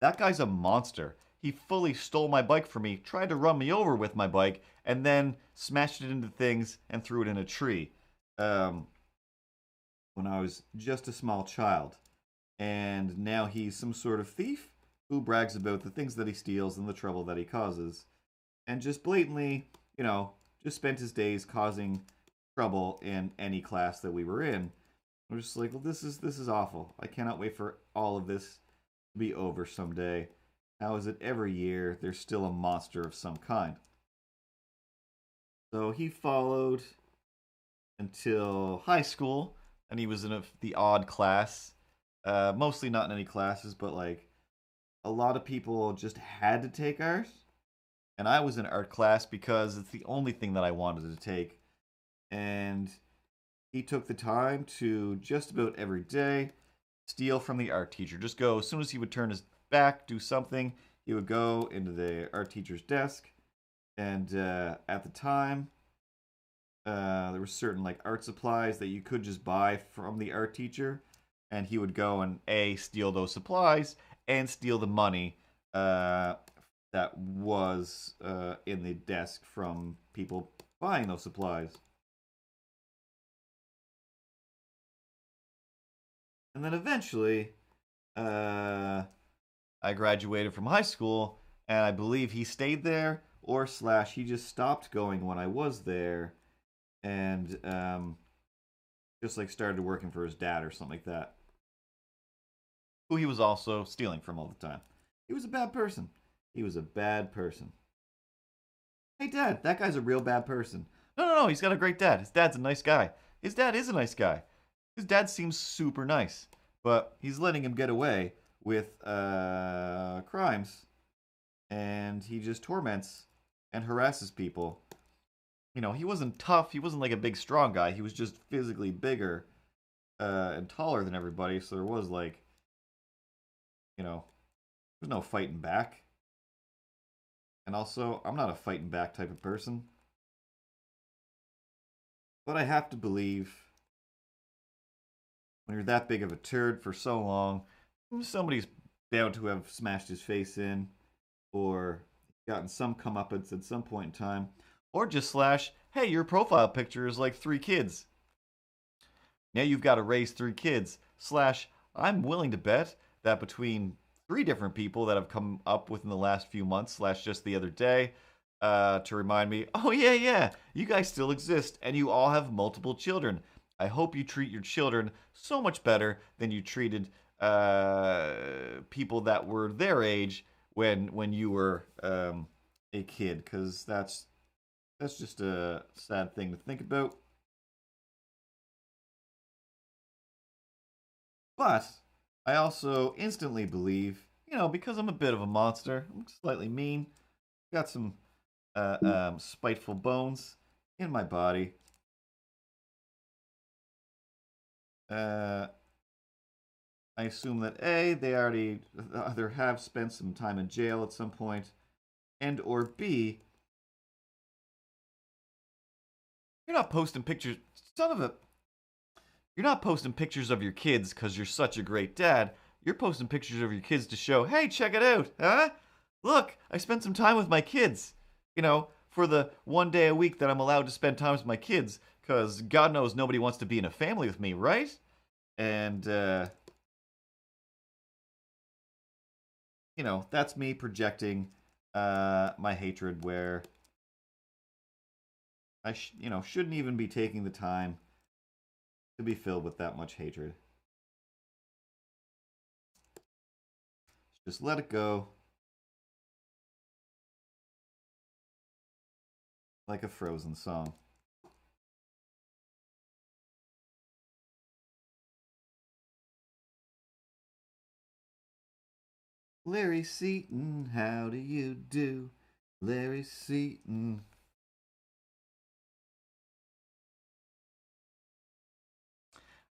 that guy's a monster. He fully stole my bike from me, tried to run me over with my bike, and then smashed it into things and threw it in a tree. Um, when I was just a small child. And now he's some sort of thief who brags about the things that he steals and the trouble that he causes. And just blatantly, just spent his days causing trouble in any class that we were in. I'm just like, well, this is awful. I cannot wait for all of this to be over someday. How is it every year there's still a monster of some kind? So he followed until high school, and he was in the odd class. Mostly not in any classes, but like a lot of people just had to take art. And I was in art class because it's the only thing that I wanted to take. And he took the time to just about every day steal from the art teacher. Just go, as soon as he would turn his back, do something, he would go into the art teacher's desk. And at the time, there were certain like art supplies that you could just buy from the art teacher. And he would go and steal those supplies and steal the money that was in the desk from people buying those supplies. And then eventually, I graduated from high school, and I believe he stayed there, or slash he just stopped going when I was there, and just like started working for his dad or something like that, who he was also stealing from all the time. He was a bad person. He was a bad person. Hey, Dad, that guy's a real bad person. No, no, no, he's got a great dad. His dad's a nice guy. His dad is a nice guy. His dad seems super nice, but he's letting him get away with crimes, and he just torments and harasses people. He wasn't tough. He wasn't like a big, strong guy. He was just physically bigger and taller than everybody, so there was like, there's no fighting back. And also, I'm not a fighting back type of person. But I have to believe when you're that big of a turd for so long, somebody's bound to have smashed his face in or gotten some comeuppance at some point in time. Or just slash, hey, your profile picture is like 3 kids. Now you've got to raise 3 kids. Slash, I'm willing to bet that between 3 different people that have come up within the last few months, slash just the other day, to remind me, oh yeah, you guys still exist and you all have multiple children. I hope you treat your children so much better than you treated people that were their age when you were a kid, because that's just a sad thing to think about. But I also instantly believe, because I'm a bit of a monster, I'm slightly mean, got some spiteful bones in my body. I assume that they already either have spent some time in jail at some point, and or B, you're not posting pictures, son of a. You're not posting pictures of your kids because you're such a great dad. You're posting pictures of your kids to show, hey, check it out, huh? Look, I spent some time with my kids. You know, for the one day a week that I'm allowed to spend time with my kids, because God knows nobody wants to be in a family with me, right? And, you know, that's me projecting my hatred where I, shouldn't even be taking the time to be filled with that much hatred. Just let it go. Like a Frozen song. Larry Seaton, how do you do? Larry Seaton.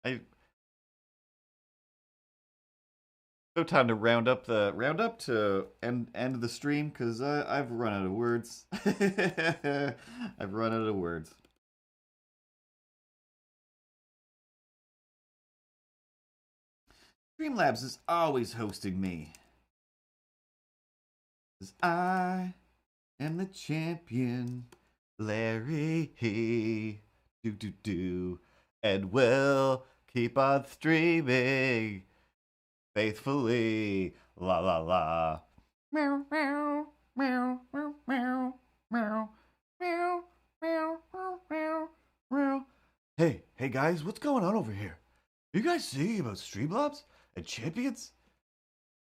I no time to round up to end the stream because I've run out of words. I've run out of words. Streamlabs is always hosting me. 'Cause I am the champion, Larry. Do. And we'll keep on streaming faithfully. La la la. Meow meow meow meow meow meow meow meow meow meow. Hey guys, what's going on over here? You guys see about Streamlabs and champions?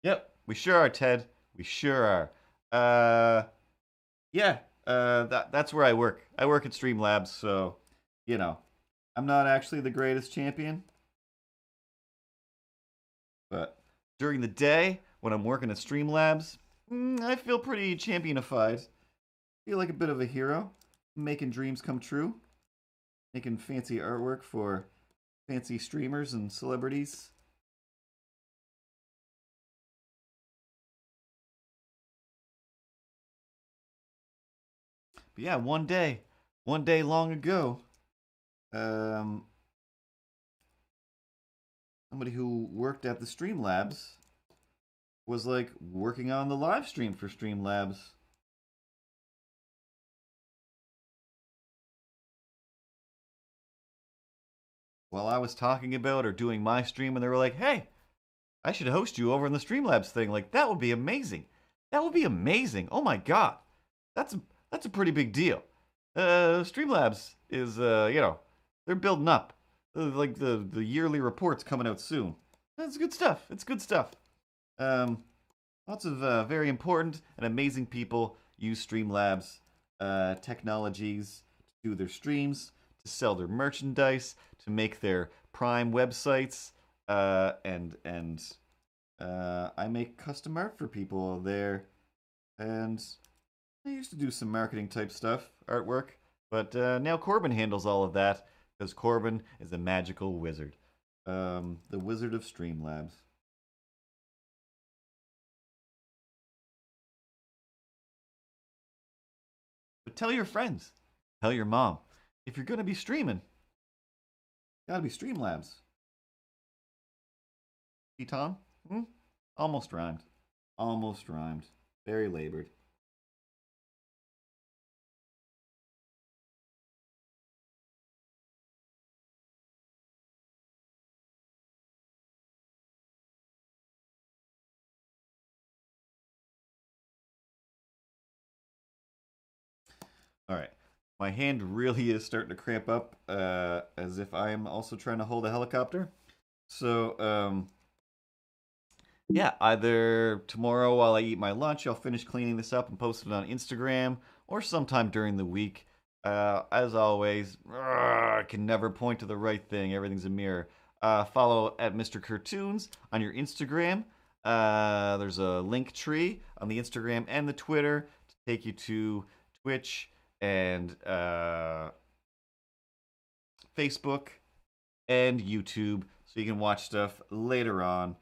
Yep, we sure are, Ted. We sure are. Yeah. That's where I work. I work at Streamlabs, so you know, I'm not actually the greatest champion, but during the day when I'm working at Streamlabs, I feel pretty championified. Feel like a bit of a hero, making dreams come true, making fancy artwork for fancy streamers and celebrities. But yeah, one day long ago, somebody who worked at the Streamlabs was like working on the live stream for Streamlabs. While I was talking about or doing my stream, and they were like, "Hey, I should host you over in the Streamlabs thing. Like that would be amazing. That would be amazing. Oh my god, that's a pretty big deal. Streamlabs is they're building up. Like the yearly report's coming out soon. That's good stuff. It's good stuff. Lots of very important and amazing people use Streamlabs technologies to do their streams, to sell their merchandise, to make their Prime websites, and I make custom art for people there, and I used to do some marketing type stuff, artwork, but now Corbin handles all of that because Corbin is a magical wizard, the Wizard of Streamlabs. But tell your friends, tell your mom, if you're gonna be streaming, gotta be Streamlabs. See, Tom? Almost rhymed. Almost rhymed. Very labored. All right. My hand really is starting to cramp up, as if I am also trying to hold a helicopter. So, yeah, either tomorrow while I eat my lunch, I'll finish cleaning this up and post it on Instagram, or sometime during the week. As always, I can never point to the right thing. Everything's a mirror. Follow at Mr. Cartoons on your Instagram. There's a link tree on the Instagram and the Twitter to take you to Twitch and Facebook and YouTube, so you can watch stuff later on.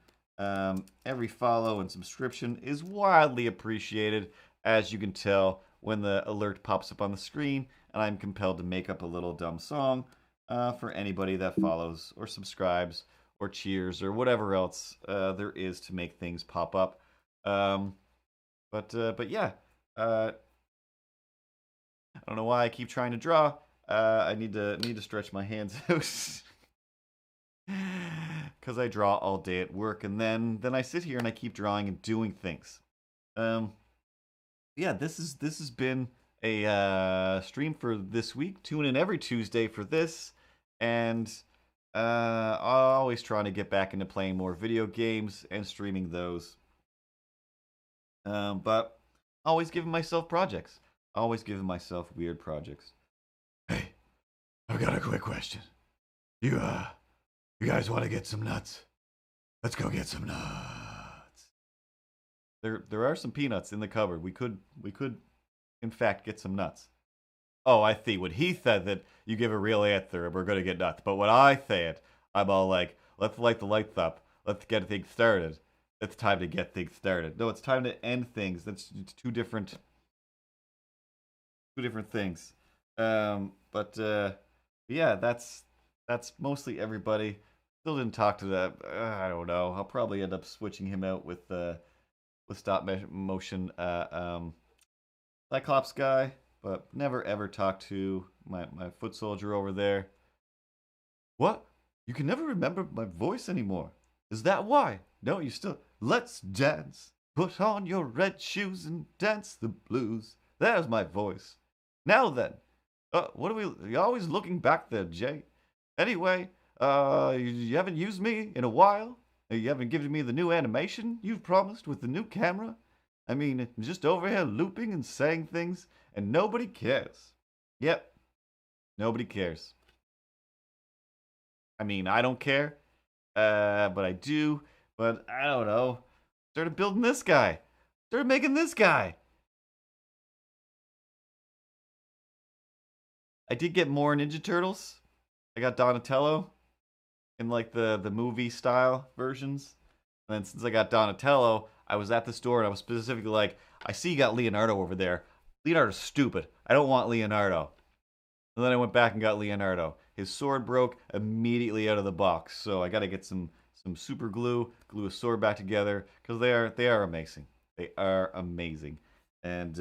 Every follow and subscription is wildly appreciated, as you can tell when the alert pops up on the screen and I'm compelled to make up a little dumb song for anybody that follows or subscribes or cheers or whatever else there is to make things pop up. Um, but yeah, I don't know why I keep trying to draw. I need to stretch my hands out because I draw all day at work, and then I sit here and I keep drawing and doing things. Um, yeah, this has been a stream for this week. Tune in every Tuesday for this, and always trying to get back into playing more video games and streaming those. But always giving myself projects. Always giving myself weird projects. Hey, I've got a quick question. You guys want to get some nuts? Let's go get some nuts. There are some peanuts in the cupboard. We could in fact get some nuts. Oh, I see. When he said that you give a real answer and we're gonna get nuts. But when I say it, I'm all like, let's light the lights up. Let's get things started. It's time to get things started. No, it's time to end things. That's two different things. But yeah, that's mostly everybody. Still didn't talk to that. I don't know. I'll probably end up switching him out with stop motion Cyclops guy, but never ever talk to my foot soldier over there. What? You can never remember my voice anymore. Is that why? No, you still. Let's dance. Put on your red shoes and dance the blues. There's my voice. Now then, what are we? You're always looking back there, Jay. Anyway, you haven't used me in a while. You haven't given me the new animation you've promised with the new camera. I mean, I'm just over here looping and saying things, and nobody cares. Yep, nobody cares. I mean, I don't care, but I do. But I don't know. Started building this guy. Started making this guy. I did get more Ninja Turtles. I got Donatello in like the movie style versions. And then since I got Donatello, I was at the store and I was specifically like, I see you got Leonardo over there. Leonardo's stupid. I don't want Leonardo. And then I went back and got Leonardo. His sword broke immediately out of the box, so I got to get some super glue, glue his sword back together because they are amazing. They are amazing. And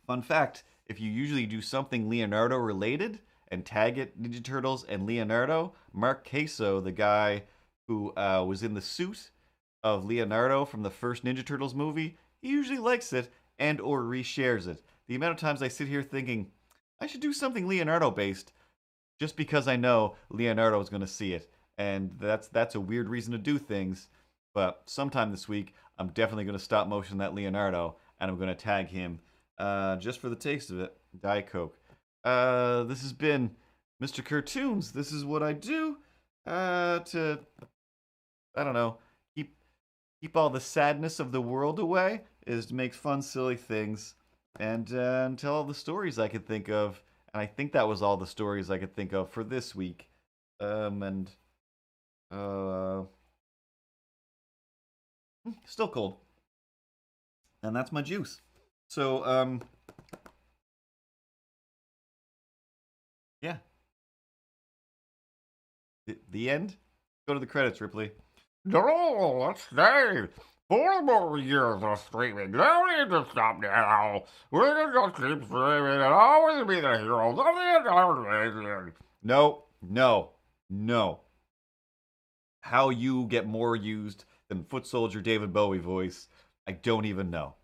fun fact: if you usually do something Leonardo related and tag it Ninja Turtles and Leonardo, Mark Queso, the guy who was in the suit of Leonardo from the first Ninja Turtles movie, he usually likes it and or reshares it. The amount of times I sit here thinking, I should do something Leonardo based just because I know Leonardo is going to see it. And that's a weird reason to do things. But sometime this week, I'm definitely going to stop motion that Leonardo and I'm going to tag him just for the taste of it. Diet Coke. This has been Mr. Cartoons. This is what I do to, I don't know, keep all the sadness of the world away, is to make fun, silly things and tell all the stories I could think of. And I think that was all the stories I could think of for this week. Still cold. And that's my juice. So, yeah. The end? Go to the credits, Ripley. No, let's stay. 4 more years of streaming. No need to stop now. We can just keep streaming and always be the heroes of the entire nation. No. How you get more used than Foot Soldier David Bowie voice, I don't even know.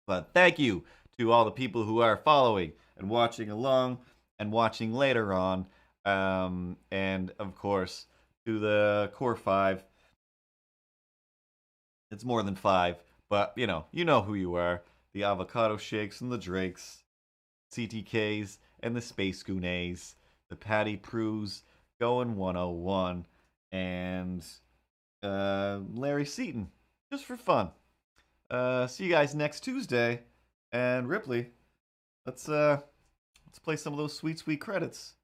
But thank you to all the people who are following and watching along and watching later on. And of course, to the core 5. It's more than 5, but you know who you are. The Avocado Shakes and the Drakes, CTKs and the Space Goonets, the Patty Proos, Going 101, and Larry Seaton, just for fun. See you guys next Tuesday, and Ripley, let's play some of those sweet credits.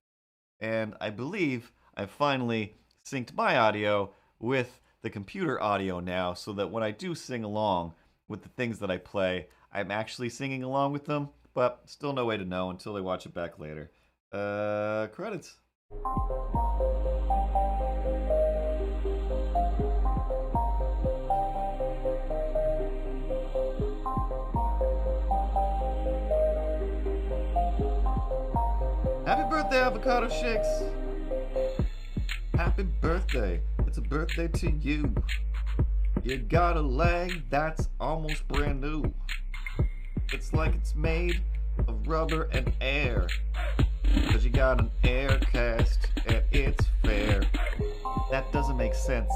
And I believe I finally synced my audio with the computer audio now, so that when I do sing along with the things that I play, I'm actually singing along with them, But still no way to know until they watch it back later. Credits. Happy birthday, Avocado Shakes! Happy birthday. It's a birthday to you. You got a leg that's almost brand new. It's like it's made of rubber and air. Cause you got an air cast and it's fair. That doesn't make sense.